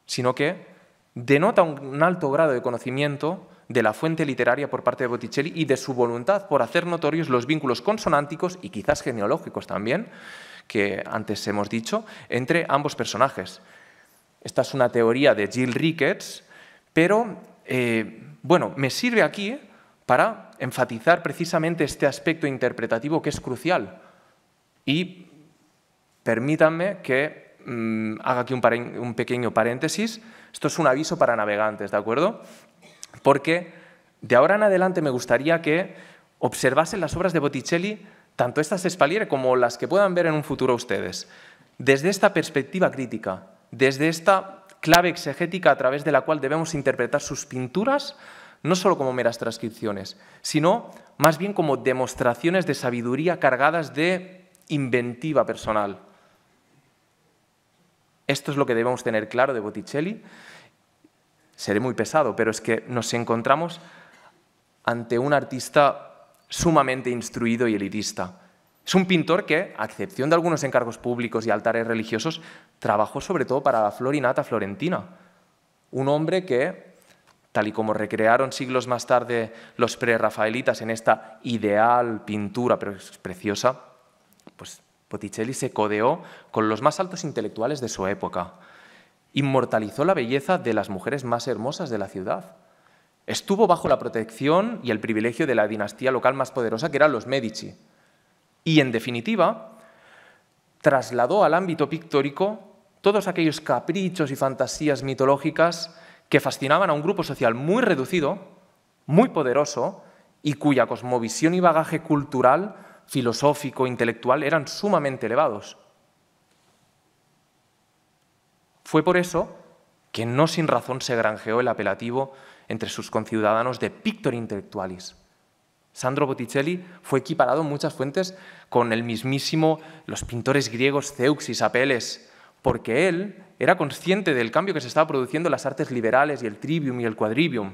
sino que denota un alto grado de conocimiento de la fuente literaria por parte de Botticelli y de su voluntad por hacer notorios los vínculos consonánticos y quizás genealógicos también, que antes hemos dicho, entre ambos personajes. Esta es una teoría de Gilles Ricketts, pero bueno, me sirve aquí para enfatizar precisamente este aspecto interpretativo que es crucial. Y permítanme que haga aquí un pequeño paréntesis. Esto es un aviso para navegantes, ¿de acuerdo? Porque de ahora en adelante me gustaría que observasen las obras de Botticelli, tanto estas de Spaliere como las que puedan ver en un futuro ustedes, desde esta perspectiva crítica, desde esta clave exegética a través de la cual debemos interpretar sus pinturas, no solo como meras transcripciones, sino más bien como demostraciones de sabiduría cargadas de inventiva personal. Esto es lo que debemos tener claro de Botticelli. Seré muy pesado, pero es que nos encontramos ante un artista sumamente instruido y elitista. Es un pintor que, a excepción de algunos encargos públicos y altares religiosos, trabajó sobre todo para la flor y nata florentina. Un hombre que, tal y como recrearon siglos más tarde los prerrafaelitas en esta ideal pintura, pero es preciosa, pues Botticelli se codeó con los más altos intelectuales de su época. Inmortalizó la belleza de las mujeres más hermosas de la ciudad. Estuvo bajo la protección y el privilegio de la dinastía local más poderosa, que eran los Medici. Y, en definitiva, trasladó al ámbito pictórico todos aquellos caprichos y fantasías mitológicas que fascinaban a un grupo social muy reducido, muy poderoso y cuya cosmovisión y bagaje cultural, filosófico, intelectual eran sumamente elevados. Fue por eso que no sin razón se granjeó el apelativo entre sus conciudadanos de Pictor Intellectualis. Sandro Botticelli fue equiparado en muchas fuentes con el mismísimo los pintores griegos Zeuxis, Apeles, porque él era consciente del cambio que se estaba produciendo en las artes liberales y el trivium y el quadrivium,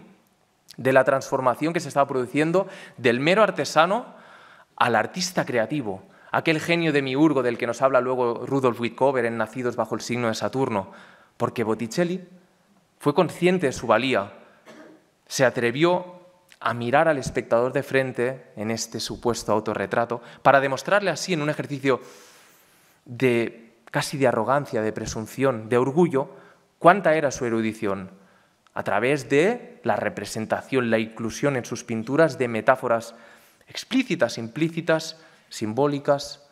de la transformación que se estaba produciendo del mero artesano al artista creativo, aquel genio demiurgo del que nos habla luego Rudolf Whitcover en Nacidos bajo el signo de Saturno, porque Botticelli fue consciente de su valía, se atrevió a mirar al espectador de frente en este supuesto autorretrato para demostrarle así en un ejercicio casi de arrogancia, de presunción, de orgullo, cuánta era su erudición, a través de la representación, la inclusión en sus pinturas de metáforas explícitas, implícitas, simbólicas,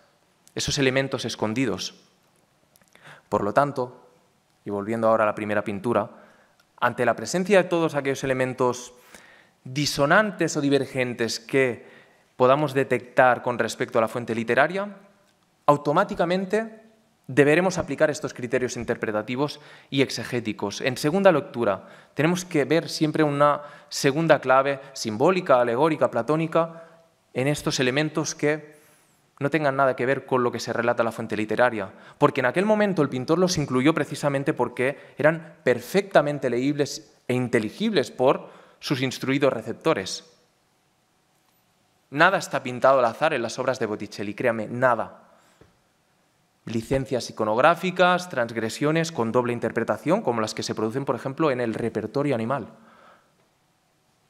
esos elementos escondidos. Por lo tanto, y volviendo ahora a la primera pintura, ante la presencia de todos aquellos elementos disonantes o divergentes que podamos detectar con respecto a la fuente literaria, automáticamente deberemos aplicar estos criterios interpretativos y exegéticos. En segunda lectura, tenemos que ver siempre una segunda clave simbólica, alegórica, platónica, en estos elementos que no tengan nada que ver con lo que se relata en la fuente literaria, porque en aquel momento el pintor los incluyó precisamente porque eran perfectamente leíbles e inteligibles por sus instruidos receptores. Nada está pintado al azar en las obras de Botticelli, créame, nada. Licencias iconográficas, transgresiones con doble interpretación, como las que se producen, por ejemplo, en el repertorio animal,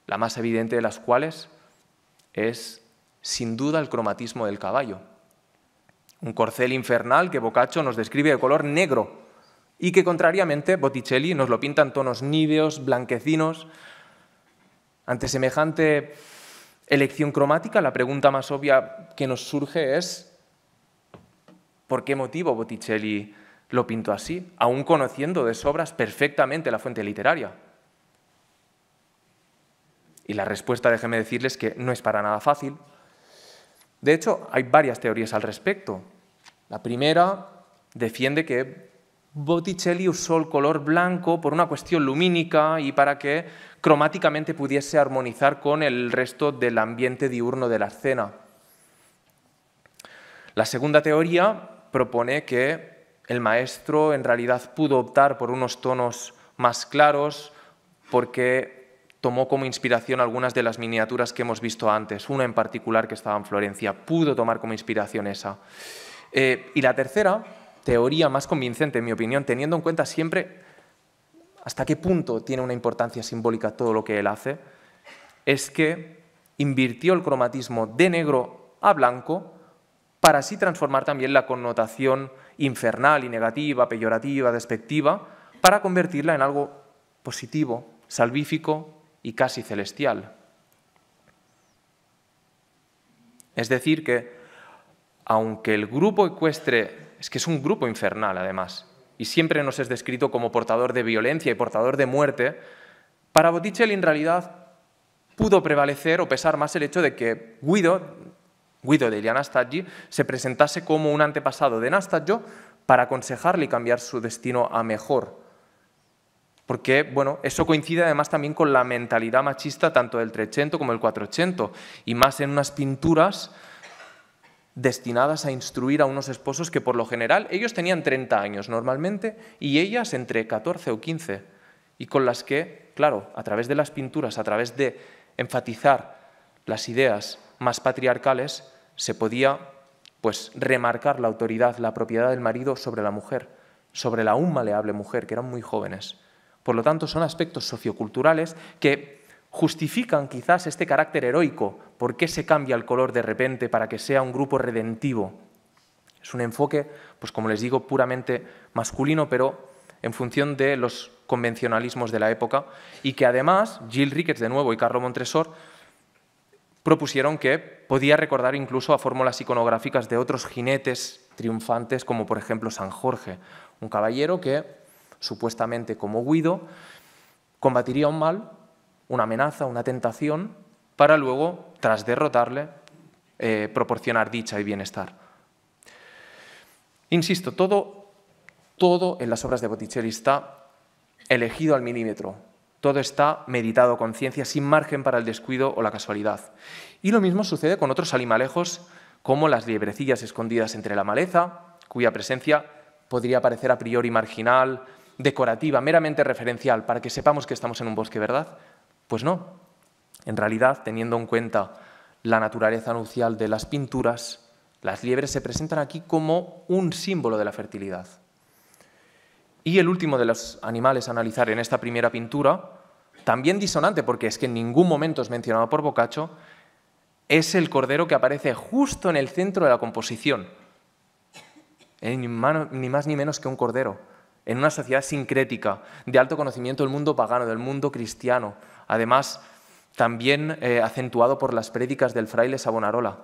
la más evidente de las cuales es, sin duda, el cromatismo del caballo. Un corcel infernal que Boccaccio nos describe de color negro y que, contrariamente, Botticelli nos lo pinta en tonos níveos, blanquecinos. Ante semejante elección cromática, la pregunta más obvia que nos surge es ¿por qué motivo Botticelli lo pintó así, aún conociendo de sobras perfectamente la fuente literaria? Y la respuesta, déjenme decirles, que no es para nada fácil. De hecho, hay varias teorías al respecto. La primera defiende que Botticelli usó el color blanco por una cuestión lumínica y para que cromáticamente pudiese armonizar con el resto del ambiente diurno de la escena. La segunda teoría propone que el maestro en realidad pudo optar por unos tonos más claros porque tomó como inspiración algunas de las miniaturas que hemos visto antes, una en particular que estaba en Florencia, pudo tomar como inspiración esa. Y la tercera teoría más convincente, en mi opinión, teniendo en cuenta siempre hasta qué punto tiene una importancia simbólica todo lo que él hace, es que invirtió el cromatismo de negro a blanco para así transformar también la connotación infernal y negativa, peyorativa, despectiva, para convertirla en algo positivo, salvífico y casi celestial. Es decir que, aunque el grupo ecuestre, es que es un grupo infernal además, y siempre nos es descrito como portador de violencia y portador de muerte, para Botticelli en realidad pudo prevalecer o pesar más el hecho de que Guido degli Anastagi se presentase como un antepasado de Anastasio para aconsejarle y cambiar su destino a mejor. Porque, bueno, eso coincide además también con la mentalidad machista tanto del Trecento como del Quattrocento, y más en unas pinturas destinadas a instruir a unos esposos que por lo general ellos tenían 30 años normalmente y ellas entre 14 o 15, y con las que, claro, a través de las pinturas, a través de enfatizar las ideas más patriarcales, se podía pues remarcar la autoridad, la propiedad del marido sobre la mujer, sobre la aún maleable mujer, que eran muy jóvenes. Por lo tanto, son aspectos socioculturales que justifican quizás este carácter heroico. ¿Por qué se cambia el color de repente para que sea un grupo redentivo? Es un enfoque, pues como les digo, puramente masculino, pero en función de los convencionalismos de la época, y que además Gilles Ricketts de nuevo y Carlo Montresor propusieron que podía recordar incluso a fórmulas iconográficas de otros jinetes triunfantes, como por ejemplo San Jorge, un caballero que supuestamente como Guido combatiría un mal, una amenaza, una tentación, para luego, tras derrotarle, proporcionar dicha y bienestar. Insisto, todo en las obras de Botticelli está elegido al milímetro. Todo está meditado a conciencia, sin margen para el descuido o la casualidad. Y lo mismo sucede con otros animalejos, como las liebrecillas escondidas entre la maleza, cuya presencia podría parecer a priori marginal, decorativa, meramente referencial, para que sepamos que estamos en un bosque, ¿verdad? Pues no. En realidad, teniendo en cuenta la naturaleza nupcial de las pinturas, las liebres se presentan aquí como un símbolo de la fertilidad. Y el último de los animales a analizar en esta primera pintura, también disonante porque es que en ningún momento es mencionado por Boccaccio, es el cordero que aparece justo en el centro de la composición. Ni más ni menos que un cordero, en una sociedad sincrética, de alto conocimiento del mundo pagano, del mundo cristiano, además también acentuado por las prédicas del fraile Savonarola.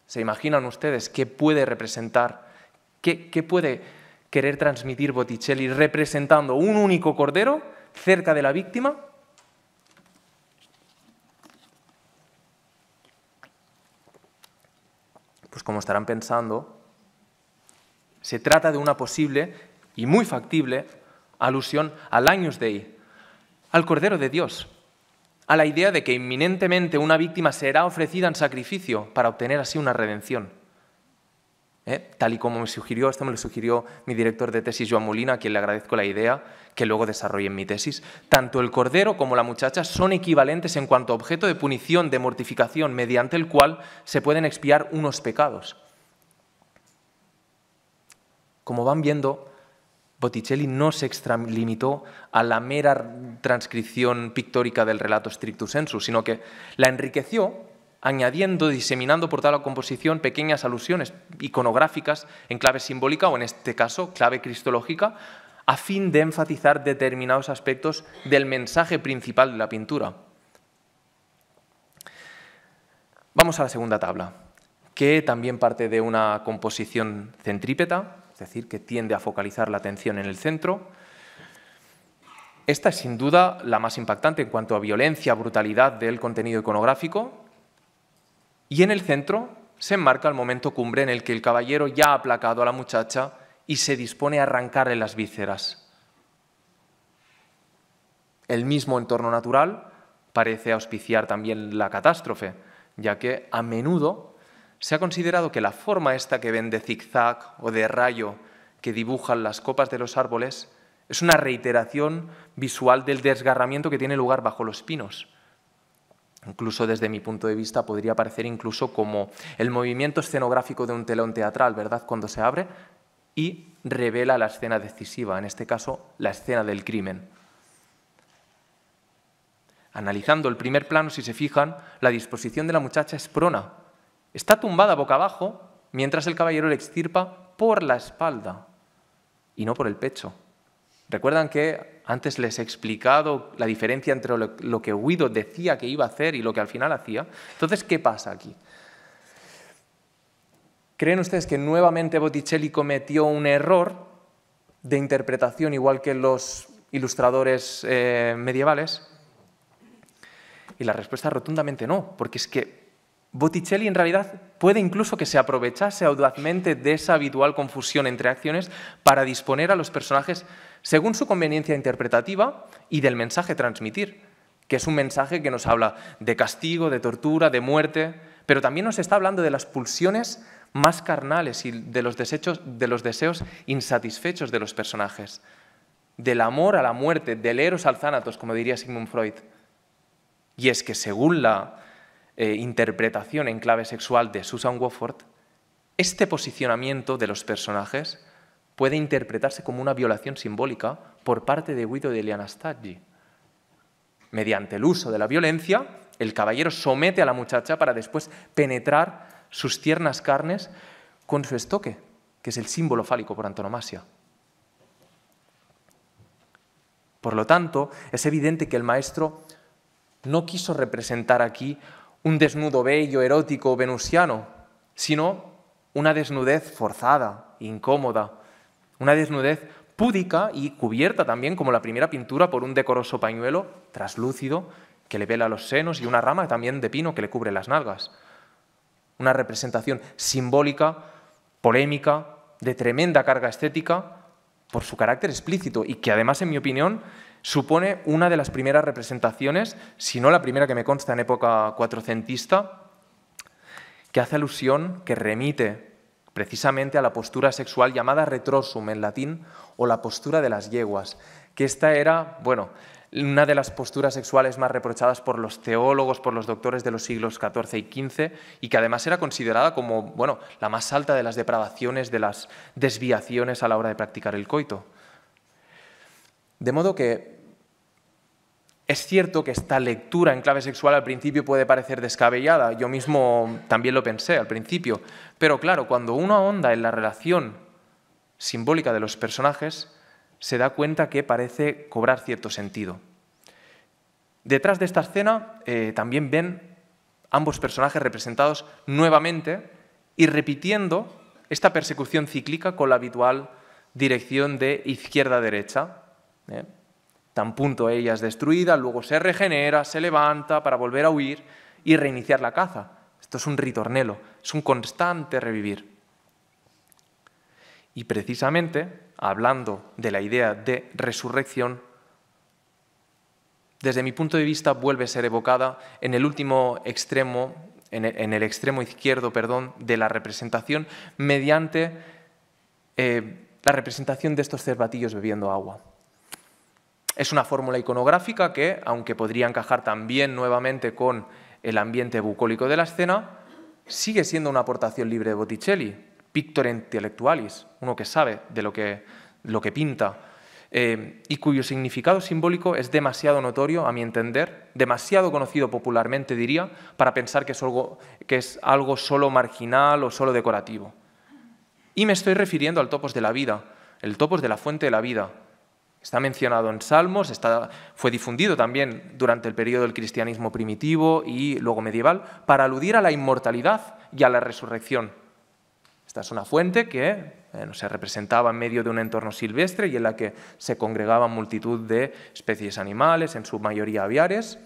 ¿Se imaginan ustedes qué puede representar, qué puede querer transmitir Botticelli representando un único cordero cerca de la víctima? Pues como estarán pensando, Se trata de una posible y muy factible alusión al Agnus Dei, al Cordero de Dios, a la idea de que inminentemente una víctima será ofrecida en sacrificio para obtener así una redención. Tal y como me sugirió, esto me lo sugirió mi director de tesis, Joan Molina, a quien le agradezco la idea que luego desarrollé en mi tesis, tanto el cordero como la muchacha son equivalentes en cuanto a objeto de punición, de mortificación, mediante el cual se pueden expiar unos pecados. Como van viendo, Botticelli no se extralimitó a la mera transcripción pictórica del relato stricto sensu, sino que la enriqueció añadiendo, diseminando por toda la composición pequeñas alusiones iconográficas en clave simbólica o en este caso clave cristológica, a fin de enfatizar determinados aspectos del mensaje principal de la pintura. Vamos a la segunda tabla, que también parte de una composición centrípeta, es decir, que tiende a focalizar la atención en el centro. Esta es sin duda la más impactante en cuanto a violencia, brutalidad del contenido iconográfico. Y en el centro se enmarca el momento cumbre en el que el caballero ya ha aplacado a la muchacha y se dispone a arrancarle las vísceras. El mismo entorno natural parece auspiciar también la catástrofe, ya que a menudo se ha considerado que la forma esta que ven de zigzag o de rayo que dibujan las copas de los árboles es una reiteración visual del desgarramiento que tiene lugar bajo los pinos. Incluso desde mi punto de vista podría parecer incluso como el movimiento escenográfico de un telón teatral, ¿verdad?, cuando se abre y revela la escena decisiva, en este caso la escena del crimen. Analizando el primer plano, si se fijan, la disposición de la muchacha es prona. Está tumbada boca abajo mientras el caballero le extirpa por la espalda y no por el pecho. ¿Recuerdan que antes les he explicado la diferencia entre lo que Guido decía que iba a hacer y lo que al final hacía? Entonces, ¿qué pasa aquí? ¿Creen ustedes que nuevamente Botticelli cometió un error de interpretación igual que los ilustradores medievales? Y la respuesta es rotundamente no, porque es que Botticelli en realidad puede incluso que se aprovechase audazmente de esa habitual confusión entre acciones para disponer a los personajes según su conveniencia interpretativa y del mensaje a transmitir, que es un mensaje que nos habla de castigo, de tortura, de muerte, pero también nos está hablando de las pulsiones más carnales y de los deseos insatisfechos de los personajes, del amor a la muerte, del eros al thanatos, como diría Sigmund Freud. Y es que según la interpretación en clave sexual de Susan Wofford, este posicionamiento de los personajes puede interpretarse como una violación simbólica por parte de Guido degli Anastaggi. Mediante el uso de la violencia, el caballero somete a la muchacha para después penetrar sus tiernas carnes con su estoque, que es el símbolo fálico por antonomasia. Por lo tanto, es evidente que el maestro no quiso representar aquí un desnudo bello, erótico, venusiano, sino una desnudez forzada, incómoda, una desnudez púdica y cubierta también, como la primera pintura, por un decoroso pañuelo traslúcido que le vela los senos y una rama también de pino que le cubre las nalgas. Una representación simbólica, polémica, de tremenda carga estética, por su carácter explícito y que además, en mi opinión, supone una de las primeras representaciones, si no la primera que me consta en época cuatrocentista, que hace alusión, que remite precisamente a la postura sexual llamada retrorsum en latín, o la postura de las yeguas, que esta era, bueno, una de las posturas sexuales más reprochadas por los teólogos, por los doctores de los siglos XIV y XV, y que además era considerada como, bueno, la más alta de las depravaciones, de las desviaciones a la hora de practicar el coito. De modo que es cierto que esta lectura en clave sexual al principio puede parecer descabellada, yo mismo también lo pensé al principio, pero claro, cuando uno ahonda en la relación simbólica de los personajes, se da cuenta que parece cobrar cierto sentido. Detrás de esta escena también ven ambos personajes representados nuevamente y repitiendo esta persecución cíclica con la habitual dirección de izquierda a derecha. Tan punto ella es destruida, luego se regenera, se levanta para volver a huir y reiniciar la caza. Esto es un ritornello, es un constante revivir. Y precisamente, hablando de la idea de resurrección, desde mi punto de vista vuelve a ser evocada en el último extremo, en el extremo izquierdo, perdón, de la representación, mediante la representación de estos cervatillos bebiendo agua. Es una fórmula iconográfica que, aunque podría encajar también nuevamente con el ambiente bucólico de la escena, sigue siendo una aportación libre de Botticelli, pictor intellectualis, uno que sabe de lo que pinta, y cuyo significado simbólico es demasiado notorio, a mi entender, demasiado conocido popularmente, diría, para pensar que es algo solo marginal o solo decorativo. Y me estoy refiriendo al topos de la vida, el topos de la fuente de la vida. Está mencionado en Salmos, fue difundido también durante el periodo del cristianismo primitivo y luego medieval, para aludir a la inmortalidad y a la resurrección. Esta es una fuente que se representaba en medio de un entorno silvestre y en la que se congregaban multitud de especies animales, en su mayoría aviares,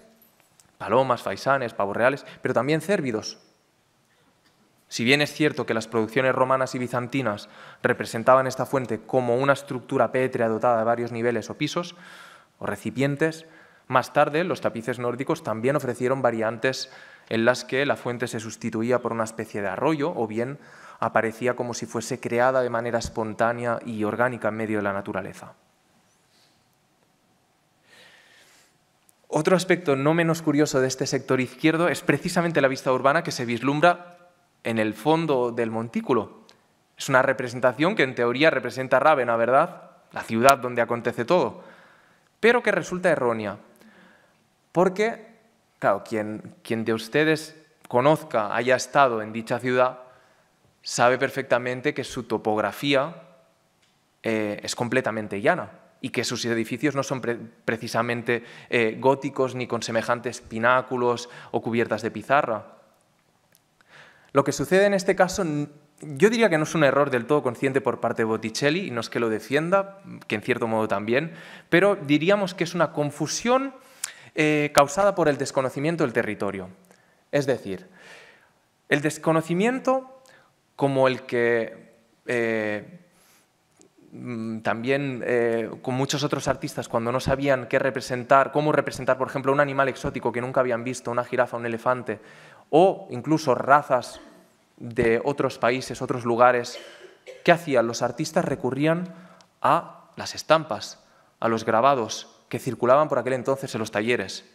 palomas, faisanes, pavos reales, pero también cérvidos. Si bien es cierto que las producciones romanas y bizantinas representaban esta fuente como una estructura pétrea dotada de varios niveles o pisos o recipientes, más tarde los tapices nórdicos también ofrecieron variantes en las que la fuente se sustituía por una especie de arroyo o bien aparecía como si fuese creada de manera espontánea y orgánica en medio de la naturaleza. Otro aspecto no menos curioso de este sector izquierdo es precisamente la vista urbana que se vislumbra en el fondo del montículo. Es una representación que en teoría representa Rávena, ¿verdad? La ciudad donde acontece todo, pero que resulta errónea. Porque, claro, quien de ustedes conozca, haya estado en dicha ciudad, sabe perfectamente que su topografía es completamente llana y que sus edificios no son precisamente góticos ni con semejantes pináculos o cubiertas de pizarra. Lo que sucede en este caso, yo diría que no es un error del todo consciente por parte de Botticelli, y no es que lo defienda, que en cierto modo también, pero diríamos que es una confusión causada por el desconocimiento del territorio. Es decir, el desconocimiento como el que también con muchos otros artistas cuando no sabían cómo representar, por ejemplo, un animal exótico que nunca habían visto, una jirafa, un elefante, o incluso razas de otros países, otros lugares. ¿Qué hacían? Los artistas recurrían a las estampas, a los grabados que circulaban por aquel entonces en los talleres.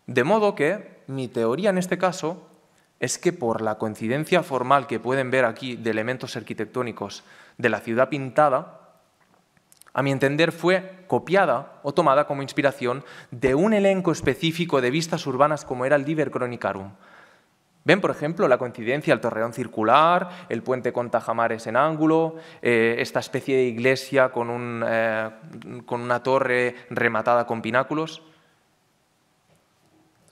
De modo que mi teoría en este caso es que por la coincidencia formal que pueden ver aquí de elementos arquitectónicos de la ciudad pintada, a mi entender fue copiada o tomada como inspiración de un elenco específico de vistas urbanas como era el Liber Chronicarum. Ven, por ejemplo, la coincidencia, el torreón circular, el puente con tajamares en ángulo, esta especie de iglesia con una torre rematada con pináculos.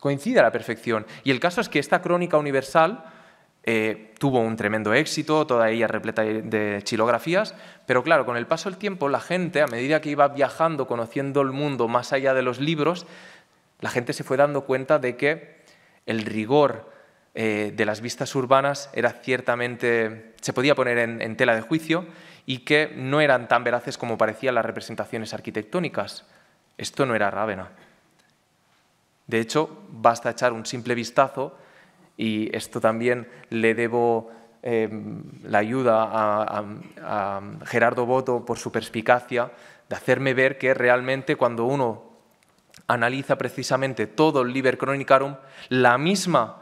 Coincide a la perfección. Y el caso es que esta crónica universal tuvo un tremendo éxito, toda ella repleta de xilografías, pero claro, con el paso del tiempo, la gente, a medida que iba viajando, conociendo el mundo más allá de los libros, la gente se fue dando cuenta de que el rigor de las vistas urbanas era ciertamente, se podía poner en tela de juicio y que no eran tan veraces como parecían las representaciones arquitectónicas. Esto no era Rávena. De hecho, basta echar un simple vistazo, y esto también le debo la ayuda a Gerardo Boto por su perspicacia, de hacerme ver que realmente cuando uno analiza precisamente todo el Liber Chronicarum, la misma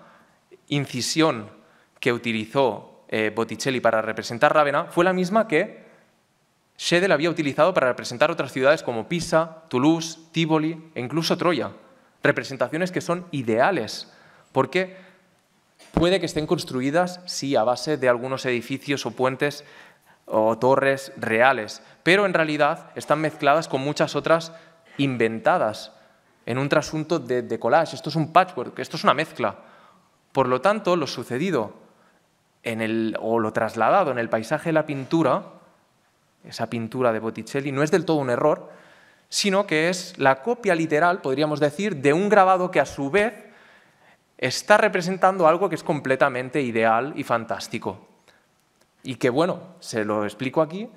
incisión que utilizó Botticelli para representar Rávena fue la misma que Schedel había utilizado para representar otras ciudades como Pisa, Toulouse, Tívoli e incluso Troya. Representaciones que son ideales, porque puede que estén construidas, sí, a base de algunos edificios o puentes o torres reales, pero en realidad están mezcladas con muchas otras inventadas en un trasunto de collage. Esto es un patchwork, esto es una mezcla. Por lo tanto, lo sucedido o lo trasladado en el paisaje de la pintura, esa pintura de Botticelli, no es del todo un error, sino que es la copia literal, podríamos decir, de un grabado que a su vez está representando algo que es completamente ideal y fantástico. Y que, bueno, se lo explico aquí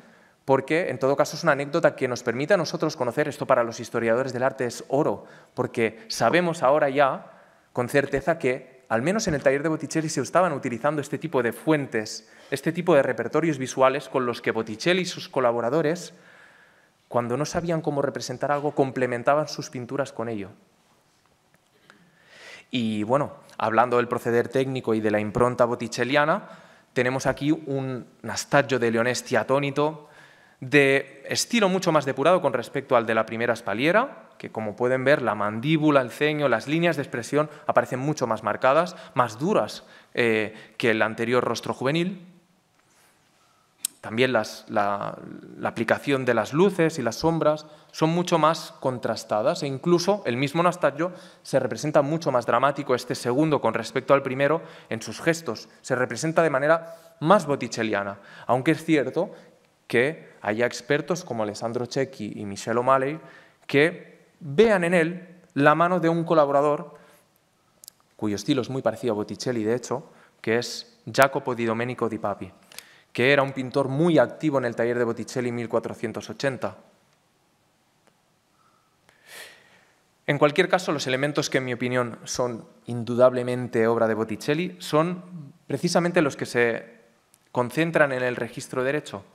porque, en todo caso, es una anécdota que nos permite a nosotros conocer, esto para los historiadores del arte es oro, porque sabemos ahora ya, con certeza, que, al menos en el taller de Botticelli, se estaban utilizando este tipo de fuentes, este tipo de repertorios visuales con los que Botticelli y sus colaboradores, cuando no sabían cómo representar algo, complementaban sus pinturas con ello. Y, bueno, hablando del proceder técnico y de la impronta botticelliana, tenemos aquí un Nastaggio de Leonesti atónito, de estilo mucho más depurado con respecto al de la primera Spaliera, que como pueden ver la mandíbula, el ceño, las líneas de expresión aparecen mucho más marcadas, más duras que el anterior rostro juvenil. También la aplicación de las luces y las sombras son mucho más contrastadas e incluso el mismo Nastaggio se representa mucho más dramático, este segundo con respecto al primero, en sus gestos. Se representa de manera más botticelliana, aunque es cierto que haya expertos como Alessandro Cecchi y Michel O'Malley que vean en él la mano de un colaborador cuyo estilo es muy parecido a Botticelli, de hecho, que es Jacopo di Domenico di Papi, que era un pintor muy activo en el taller de Botticelli en 1480. En cualquier caso, los elementos que, en mi opinión, son indudablemente obra de Botticelli son precisamente los que se concentran en el registro derecho.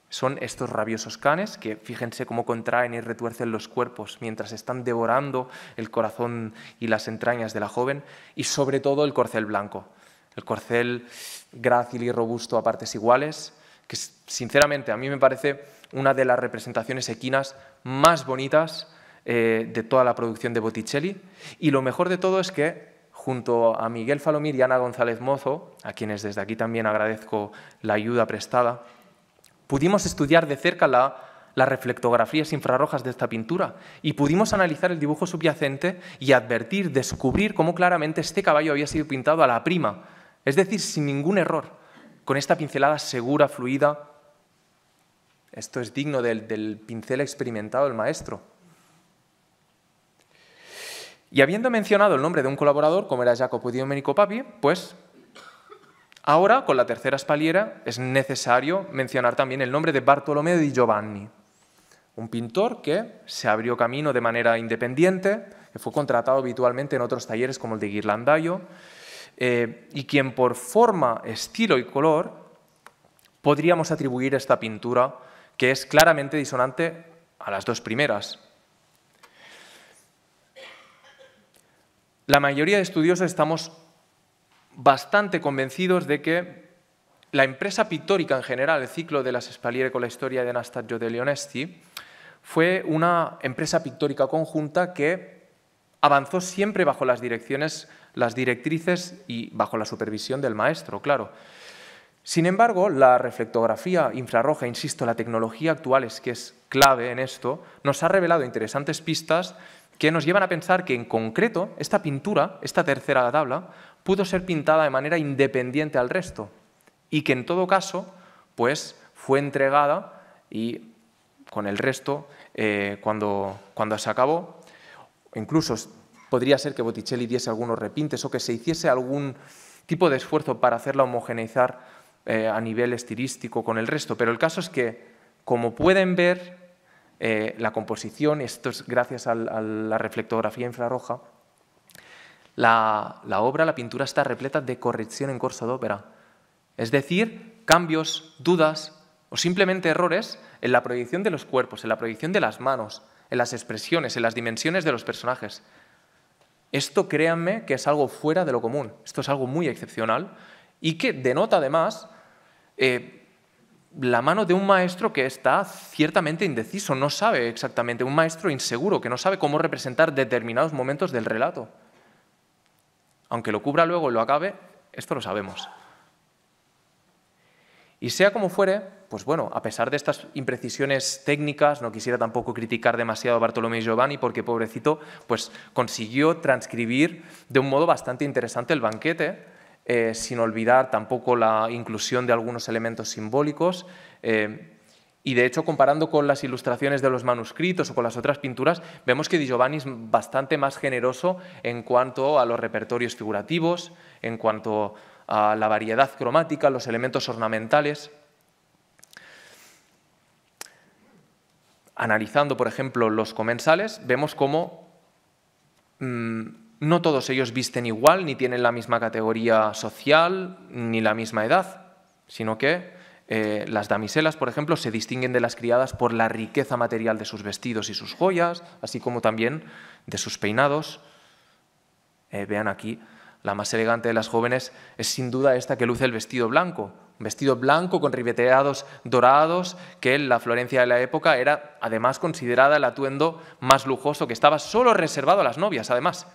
Son estos rabiosos canes que, fíjense cómo contraen y retuercen los cuerpos mientras están devorando el corazón y las entrañas de la joven, y sobre todo el corcel blanco. El corcel grácil y robusto a partes iguales, que sinceramente a mí me parece una de las representaciones equinas más bonitas de toda la producción de Botticelli. Y lo mejor de todo es que, junto a Miguel Falomir y Ana González Mozo, a quienes desde aquí también agradezco la ayuda prestada, pudimos estudiar de cerca las reflectografías infrarrojas de esta pintura y pudimos analizar el dibujo subyacente y advertir, descubrir cómo claramente este caballo había sido pintado a la prima, es decir, sin ningún error, con esta pincelada segura, fluida. Esto es digno del pincel experimentado del maestro. Y habiendo mencionado el nombre de un colaborador, como era Jacopo di Domenico Papi, pues ahora, con la tercera Spaliera, es necesario mencionar también el nombre de Bartolomeo di Giovanni, un pintor que se abrió camino de manera independiente, que fue contratado habitualmente en otros talleres como el de Ghirlandaio, y quien por forma, estilo y color podríamos atribuir esta pintura, que es claramente disonante a las dos primeras. La mayoría de estudiosos estamos bastante convencidos de que la empresa pictórica en general, el ciclo de las Spaliere con la historia de Nastaggio de Leonesti, fue una empresa pictórica conjunta que avanzó siempre bajo las directrices y bajo la supervisión del maestro, claro. Sin embargo, la reflectografía infrarroja, insisto, la tecnología actual es que es clave en esto, nos ha revelado interesantes pistas que nos llevan a pensar que, en concreto, esta pintura, esta tercera tabla, pudo ser pintada de manera independiente al resto y que, en todo caso, pues, fue entregada y, con el resto, cuando se acabó, incluso podría ser que Botticelli diese algunos repintes o que se hiciese algún tipo de esfuerzo para hacerla homogeneizar a nivel estilístico con el resto, pero el caso es que, como pueden ver, la composición, esto es gracias a la reflectografía infrarroja, la obra, la pintura está repleta de corrección en corso d'opera, es decir, cambios, dudas o simplemente errores en la proyección de los cuerpos, en la proyección de las manos, en las expresiones, en las dimensiones de los personajes. Esto, créanme, que es algo fuera de lo común, esto es algo muy excepcional y que denota además la mano de un maestro que está ciertamente indeciso, no sabe exactamente, un maestro inseguro, que no sabe cómo representar determinados momentos del relato. Aunque lo cubra luego y lo acabe, esto lo sabemos. Y sea como fuere, pues bueno, a pesar de estas imprecisiones técnicas, no quisiera tampoco criticar demasiado a Bartolomeo Giovanni porque, pobrecito, pues consiguió transcribir de un modo bastante interesante el banquete, sin olvidar tampoco la inclusión de algunos elementos simbólicos, y de hecho, comparando con las ilustraciones de los manuscritos o con las otras pinturas, vemos que Di Giovanni es bastante más generoso en cuanto a los repertorios figurativos, en cuanto a la variedad cromática, los elementos ornamentales. Analizando, por ejemplo, los comensales, vemos cómo no todos ellos visten igual, ni tienen la misma categoría social, ni la misma edad, sino que las damiselas, por ejemplo, se distinguen de las criadas por la riqueza material de sus vestidos y sus joyas, así como también de sus peinados. Vean aquí, la más elegante de las jóvenes es sin duda esta que luce el vestido blanco. Un vestido blanco con ribeteados dorados, que en la Florencia de la época era además considerada el atuendo más lujoso, que estaba solo reservado a las novias, además,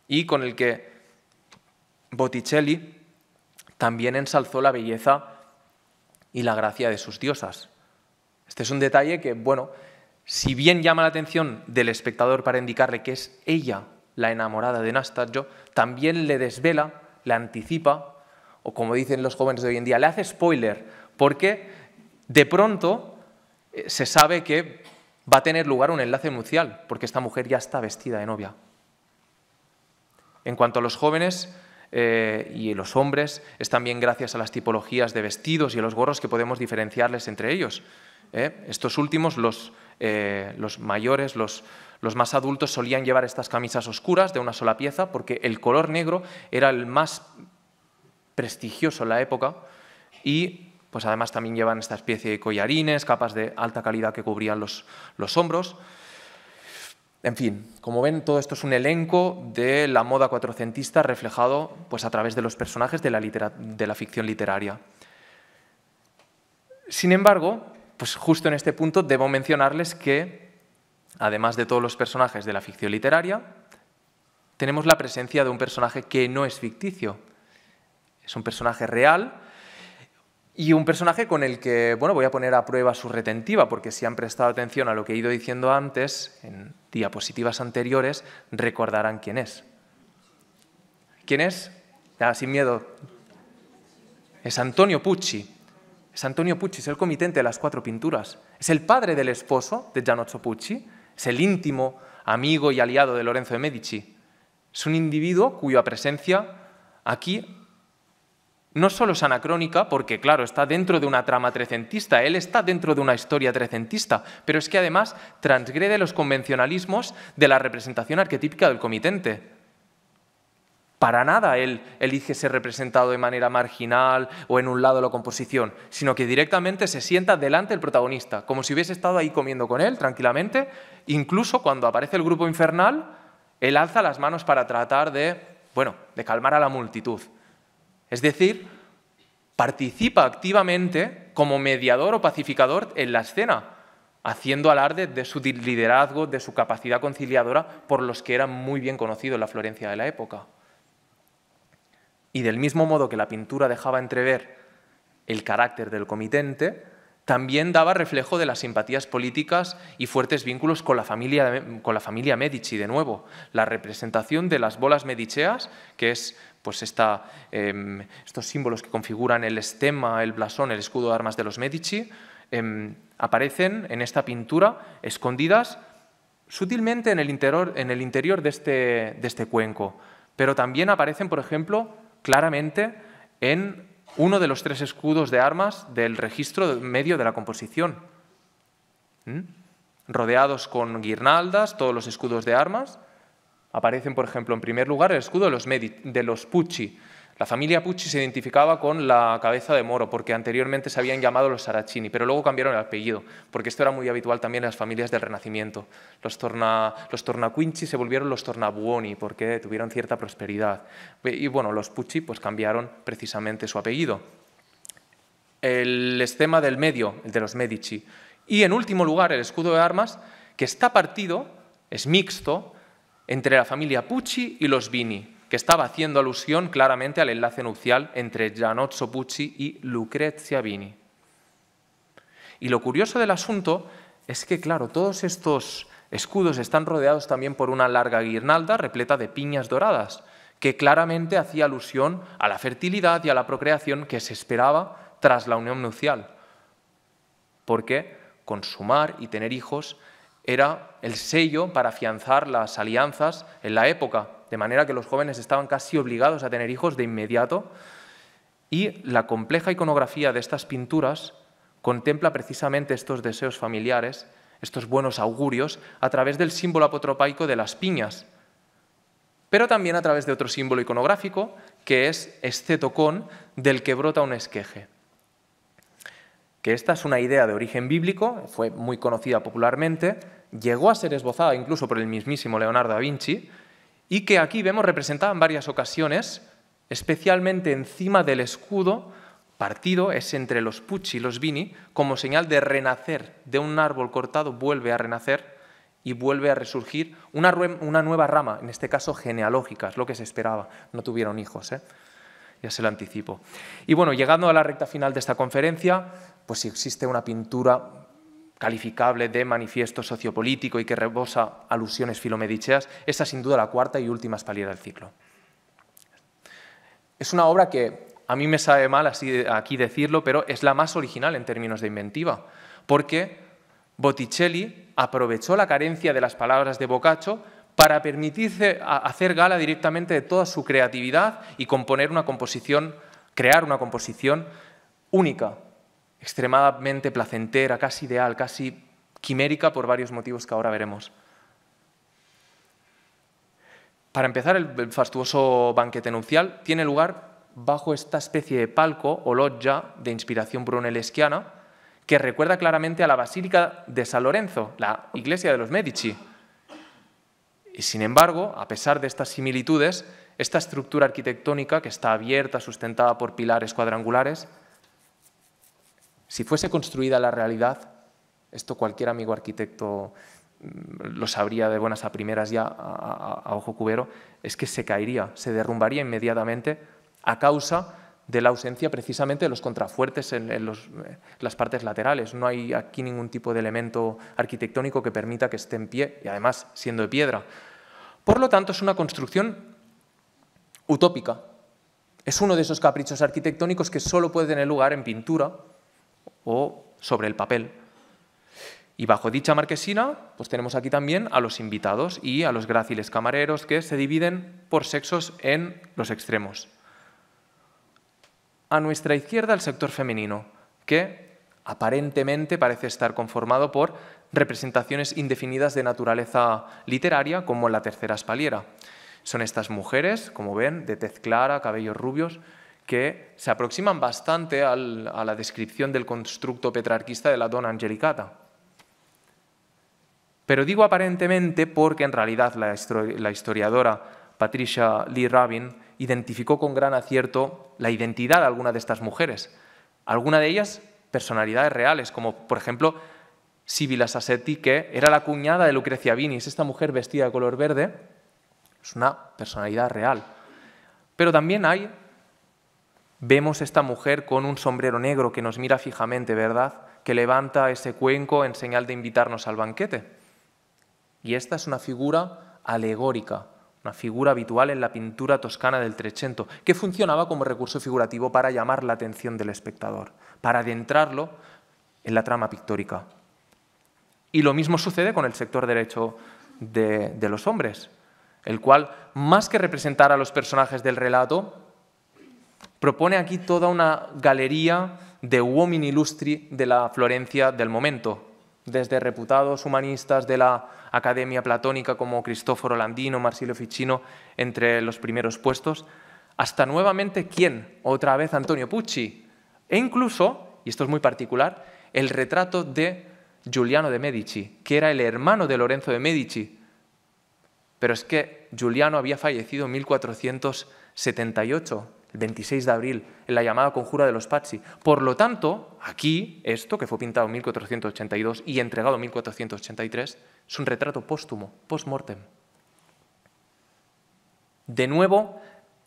y con el que Botticelli también ensalzó la belleza y la gracia de sus diosas. Este es un detalle que, bueno, si bien llama la atención del espectador para indicarle que es ella la enamorada de Nastagio, también le desvela, le anticipa, o como dicen los jóvenes de hoy en día, le hace spoiler, porque de pronto se sabe que va a tener lugar un enlace nupcial, porque esta mujer ya está vestida de novia. En cuanto a los jóvenes y los hombres, es también gracias a las tipologías de vestidos y a los gorros que podemos diferenciarles entre ellos. Estos últimos, los mayores, los más adultos, solían llevar estas camisas oscuras de una sola pieza, porque el color negro era el más prestigioso en la época, y pues además también llevan esta especie de collarines, capas de alta calidad que cubrían los hombros. En fin, como ven, todo esto es un elenco de la moda cuatrocentista reflejado pues, a través de los personajes de la ficción literaria. Sin embargo, pues justo en este punto debo mencionarles que, además de todos los personajes de la ficción literaria, tenemos la presencia de un personaje que no es ficticio. Es un personaje real y un personaje con el que, bueno, voy a poner a prueba su retentiva, porque si han prestado atención a lo que he ido diciendo antes, en diapositivas anteriores, recordarán quién es. ¿Quién es? Sin miedo. Es Antonio Pucci. Es Antonio Pucci, es el comitente de las 4 pinturas. Es el padre del esposo de Gianozzo Pucci, es el íntimo amigo y aliado de Lorenzo de Medici. Es un individuo cuya presencia aquí no solo es anacrónica, porque claro, está dentro de una trama trecentista, él está dentro de una historia trecentista, pero es que además transgrede los convencionalismos de la representación arquetípica del comitente. Para nada él elige ser representado de manera marginal o en un lado de la composición, sino que directamente se sienta delante del protagonista, como si hubiese estado ahí comiendo con él tranquilamente. Incluso cuando aparece el grupo infernal, él alza las manos para tratar de calmar a la multitud. Es decir, participa activamente como mediador o pacificador en la escena, haciendo alarde de su liderazgo, de su capacidad conciliadora, por los que era muy bien conocido en la Florencia de la época. Y del mismo modo que la pintura dejaba entrever el carácter del comitente, también daba reflejo de las simpatías políticas y fuertes vínculos con la familia Medici, de nuevo. La representación de las bolas mediceas, que es pues estos símbolos que configuran el estema, el blasón, el escudo de armas de los Medici, aparecen en esta pintura escondidas sutilmente en el interior de este cuenco, pero también aparecen, por ejemplo, claramente en uno de los 3 escudos de armas del registro medio de la composición. Rodeados con guirnaldas, todos los escudos de armas, aparecen, por ejemplo, en primer lugar el escudo de los Pucci. La familia Pucci se identificaba con la cabeza de Moro, porque anteriormente se habían llamado los Saracini, pero luego cambiaron el apellido, porque esto era muy habitual también en las familias del Renacimiento. Los Tornaquinci se volvieron los Tornabuoni, porque tuvieron cierta prosperidad. Y bueno, los Pucci pues cambiaron precisamente su apellido. El estema del medio, el de los Medici. Y en último lugar, el escudo de armas, que está partido, es mixto, entre la familia Pucci y los Vini, que estaba haciendo alusión claramente al enlace nupcial entre Gianozzo Pucci y Lucrezia Vini. Y lo curioso del asunto es que, claro, todos estos escudos están rodeados también por una larga guirnalda repleta de piñas doradas, que claramente hacía alusión a la fertilidad y a la procreación que se esperaba tras la unión nupcial. Porque consumar y tener hijos era el sello para afianzar las alianzas en la época, de manera que los jóvenes estaban casi obligados a tener hijos de inmediato Y la compleja iconografía de estas pinturas contempla precisamente estos deseos familiares, estos buenos augurios, a través del símbolo apotropaico de las piñas, pero también a través de otro símbolo iconográfico, que es este tocón del que brota un esqueje. Que esta es una idea de origen bíblico, fue muy conocida popularmente, llegó a ser esbozada incluso por el mismísimo Leonardo da Vinci, y que aquí vemos representada en varias ocasiones, especialmente encima del escudo partido, es entre los Pucci y los Vini, como señal de renacer, de un árbol cortado vuelve a renacer y vuelve a resurgir una nueva rama, en este caso genealógica, es lo que se esperaba, no tuvieron hijos, ya se lo anticipo. Y bueno, llegando a la recta final de esta conferencia, pues si existe una pintura calificable de manifiesto sociopolítico y que rebosa alusiones filomediceas, esa sin duda la cuarta y última espaliera del ciclo. Es una obra que a mí me sabe mal así aquí decirlo, pero es la más original en términos de inventiva, porque Botticelli aprovechó la carencia de las palabras de Boccaccio para permitirse hacer gala directamente de toda su creatividad y componer una composición, crear una composición única, extremadamente placentera, casi ideal, casi quimérica por varios motivos que ahora veremos. Para empezar, el fastuoso banquete nupcial tiene lugar bajo esta especie de palco o loggia de inspiración brunelleschiana que recuerda claramente a la Basílica de San Lorenzo, la iglesia de los Medici. Y sin embargo, a pesar de estas similitudes, esta estructura arquitectónica que está abierta, sustentada por pilares cuadrangulares, si fuese construida en la realidad, esto cualquier amigo arquitecto lo sabría de buenas a primeras ya a ojo cubero, es que se caería, se derrumbaría inmediatamente a causa de la ausencia precisamente de los contrafuertes en las partes laterales. No hay aquí ningún tipo de elemento arquitectónico que permita que esté en pie y además siendo de piedra. Por lo tanto, es una construcción utópica. Es uno de esos caprichos arquitectónicos que solo puede tener lugar en pintura o sobre el papel. Y bajo dicha marquesina, pues tenemos aquí también a los invitados y a los gráciles camareros que se dividen por sexos en los extremos. A nuestra izquierda el sector femenino, que aparentemente parece estar conformado por representaciones indefinidas de naturaleza literaria, como en la tercera espaliera. Son estas mujeres, como ven, de tez clara, cabellos rubios, que se aproximan bastante a la descripción del constructo petrarquista de la Donna Angelicata. Pero digo aparentemente porque en realidad la historiadora Patricia Lee Rabin identificó con gran acierto la identidad de alguna de estas mujeres. Algunas de ellas personalidades reales, como por ejemplo Sibila Sassetti, que era la cuñada de Lucrecia Vinis. Esta mujer vestida de color verde es una personalidad real. Pero también vemos esta mujer con un sombrero negro que nos mira fijamente, ¿verdad?, que levanta ese cuenco en señal de invitarnos al banquete. Y esta es una figura alegórica, una figura habitual en la pintura toscana del Trecento, que funcionaba como recurso figurativo para llamar la atención del espectador, para adentrarlo en la trama pictórica. Y lo mismo sucede con el sector derecho de los hombres, el cual, más que representar a los personajes del relato, propone aquí toda una galería de uomini illustri de la Florencia del momento, desde reputados humanistas de la Academia Platónica como Cristoforo Landino, Marsilio Ficino, entre los primeros puestos, hasta nuevamente, ¿quién? Otra vez Antonio Pucci. E incluso, y esto es muy particular, el retrato de Giuliano de Medici, que era el hermano de Lorenzo de Medici. Pero es que Giuliano había fallecido en 1478, el 26 de abril, en la llamada Conjura de los Pazzi. Por lo tanto, aquí, esto, que fue pintado en 1482 y entregado en 1483, es un retrato póstumo, post-mortem. De nuevo,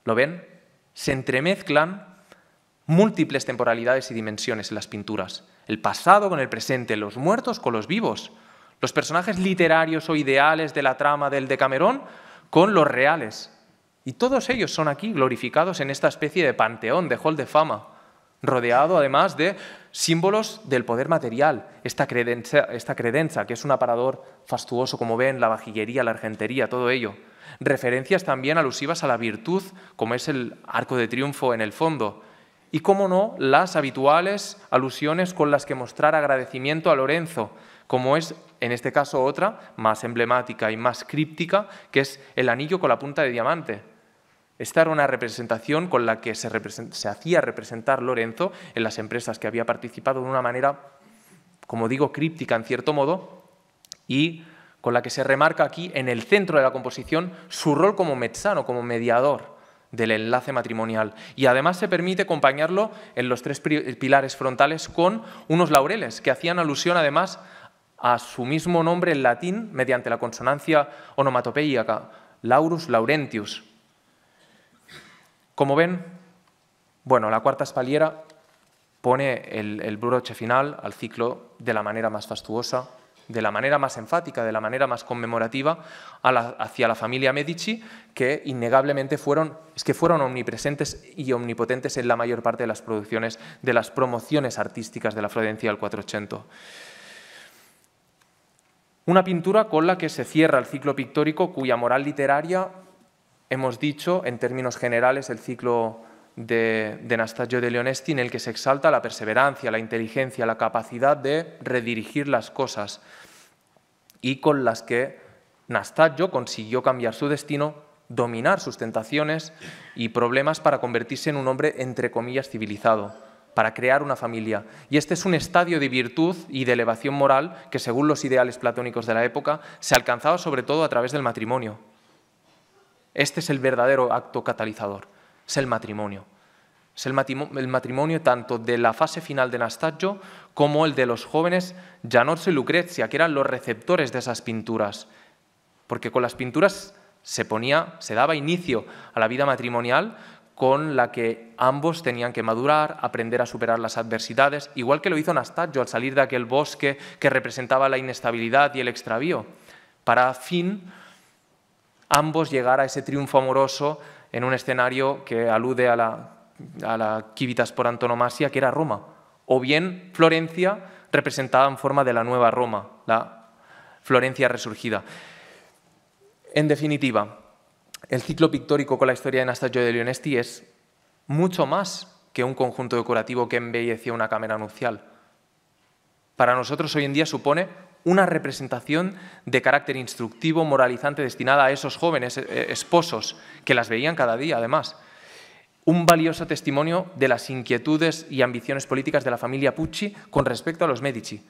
¿lo ven? Se entremezclan múltiples temporalidades y dimensiones en las pinturas. El pasado con el presente, los muertos con los vivos, los personajes literarios o ideales de la trama del Decamerón con los reales. Y todos ellos son aquí glorificados en esta especie de panteón, de hall de fama, rodeado además de símbolos del poder material, esta credenza, que es un aparador fastuoso, como ven, la vajillería, la argentería, todo ello. Referencias también alusivas a la virtud, como es el arco de triunfo en el fondo, Y, cómo no, las habituales alusiones con las que mostrar agradecimiento a Lorenzo, como es, en este caso, otra, más emblemática y más críptica, que es el anillo con la punta de diamante. Esta era una representación con la que se hacía representar Lorenzo en las empresas que había participado de una manera, como digo, críptica en cierto modo, y con la que se remarca aquí, en el centro de la composición, su rol como mezzano, como mediador del enlace matrimonial. Y además se permite acompañarlo en los tres pilares frontales con unos laureles que hacían alusión además a su mismo nombre en latín mediante la consonancia onomatopeica, Laurus Laurentius. Como ven, bueno, la cuarta espaliera pone el broche final al ciclo de la manera más fastuosa, de la manera más enfática, de la manera más conmemorativa hacia la familia Medici, que innegablemente fueron omnipresentes y omnipotentes en la mayor parte de las producciones, de las promociones artísticas de la Florencia del 480. Una pintura con la que se cierra el ciclo pictórico, cuya moral literaria, hemos dicho, en términos generales, el ciclo de Anastasio de Leonesti, en el que se exalta la perseverancia, la inteligencia, la capacidad de redirigir las cosas, y con las que Anastasio consiguió cambiar su destino, dominar sus tentaciones y problemas para convertirse en un hombre, entre comillas, civilizado, para crear una familia. Y este es un estadio de virtud y de elevación moral que, según los ideales platónicos de la época, se alcanzaba sobre todo a través del matrimonio. Este es el verdadero acto catalizador, es el matrimonio. Es el matrimonio tanto de la fase final de Anastasio como el de los jóvenes Gianorso y Lucrezia, que eran los receptores de esas pinturas. Porque con las pinturas se daba inicio a la vida matrimonial con la que ambos tenían que madurar, aprender a superar las adversidades, igual que lo hizo Anastasio al salir de aquel bosque que representaba la inestabilidad y el extravío, para a fin ambos llegar a ese triunfo amoroso en un escenario que alude a la Civitas por antonomasia, que era Roma, o bien Florencia, representada en forma de la nueva Roma, la Florencia resurgida. En definitiva, el ciclo pictórico con la historia de Anastasio de Leonesti es mucho más que un conjunto decorativo que embellecía una cámara nupcial. Para nosotros hoy en día supone una representación de carácter instructivo, moralizante, destinada a esos jóvenes esposos que las veían cada día, además. Un valioso testimonio de las inquietudes y ambiciones políticas de la familia Pucci con respecto a los Medici.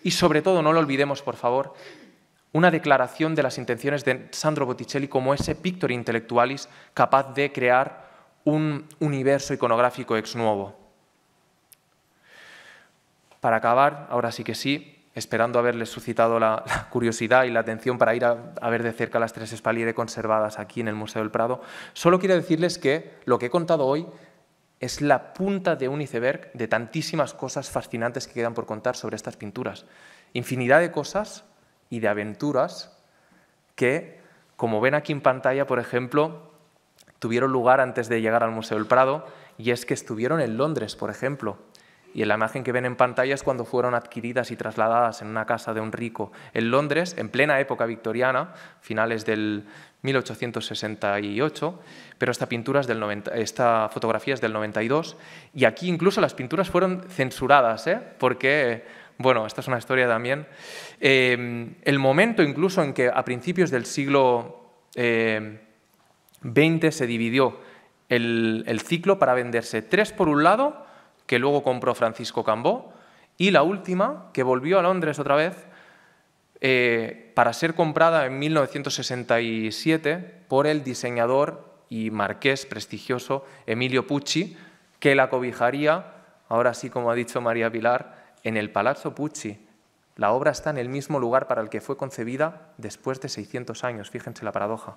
Y sobre todo, no lo olvidemos, por favor, una declaración de las intenciones de Sandro Botticelli como ese pictor intellectualis capaz de crear un universo iconográfico ex novo. Para acabar, ahora sí que sí, esperando haberles suscitado la curiosidad y la atención para ir a ver de cerca las tres espaliere conservadas aquí en el Museo del Prado, solo quiero decirles que lo que he contado hoy es la punta de un iceberg de tantísimas cosas fascinantes que quedan por contar sobre estas pinturas. Infinidad de cosas y de aventuras que, como ven aquí en pantalla, por ejemplo, tuvieron lugar antes de llegar al Museo del Prado, y es que estuvieron en Londres, por ejemplo. Y en la imagen que ven en pantalla es cuando fueron adquiridas y trasladadas en una casa de un rico en Londres, en plena época victoriana, finales del 1868, pero esta fotografía es del 92, y aquí incluso las pinturas fueron censuradas, porque, bueno, esta es una historia también. El momento incluso en que a principios del siglo XX se dividió el ciclo para venderse 3 por un lado, que luego compró Francisco Cambó, y la última, que volvió a Londres otra vez, para ser comprada en 1967 por el diseñador y marqués prestigioso Emilio Pucci, que la cobijaría, ahora sí como ha dicho María Pilar, en el Palazzo Pucci. La obra está en el mismo lugar para el que fue concebida después de 600 años, fíjense la paradoja.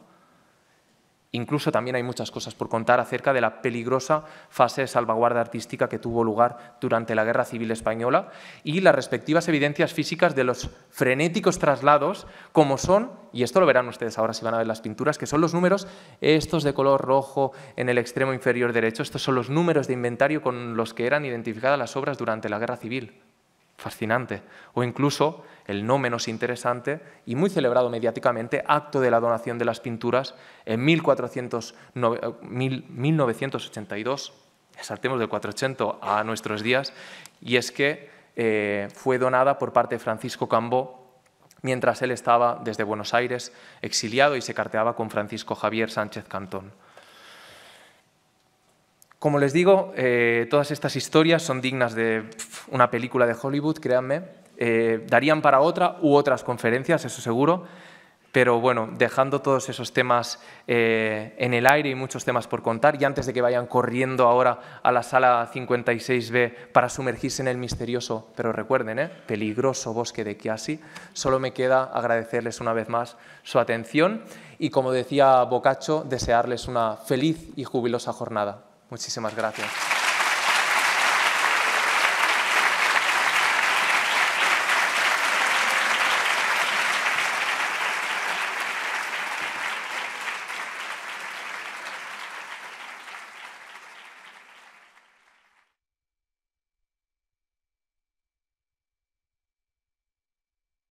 Incluso también hay muchas cosas por contar acerca de la peligrosa fase de salvaguarda artística que tuvo lugar durante la Guerra Civil Española y las respectivas evidencias físicas de los frenéticos traslados, como son, y esto lo verán ustedes ahora si van a ver las pinturas, que son los números, estos de color rojo en el extremo inferior derecho, estos son los números de inventario con los que eran identificadas las obras durante la Guerra Civil. Fascinante. O incluso, el no menos interesante y muy celebrado mediáticamente, acto de la donación de las pinturas en 1982 saltemos del 400 a nuestros días, y es que fue donada por parte de Francisco Cambó mientras él estaba desde Buenos Aires exiliado y se carteaba con Francisco Javier Sánchez Cantón. Como les digo, todas estas historias son dignas de una película de Hollywood, créanme. Darían para otra u otras conferencias, eso seguro, pero bueno, dejando todos esos temas en el aire y muchos temas por contar, y antes de que vayan corriendo ahora a la sala 56B para sumergirse en el misterioso, pero recuerden, peligroso bosque de Chiasi, solo me queda agradecerles una vez más su atención y, como decía Boccaccio, desearles una feliz y jubilosa jornada. Muchísimas gracias.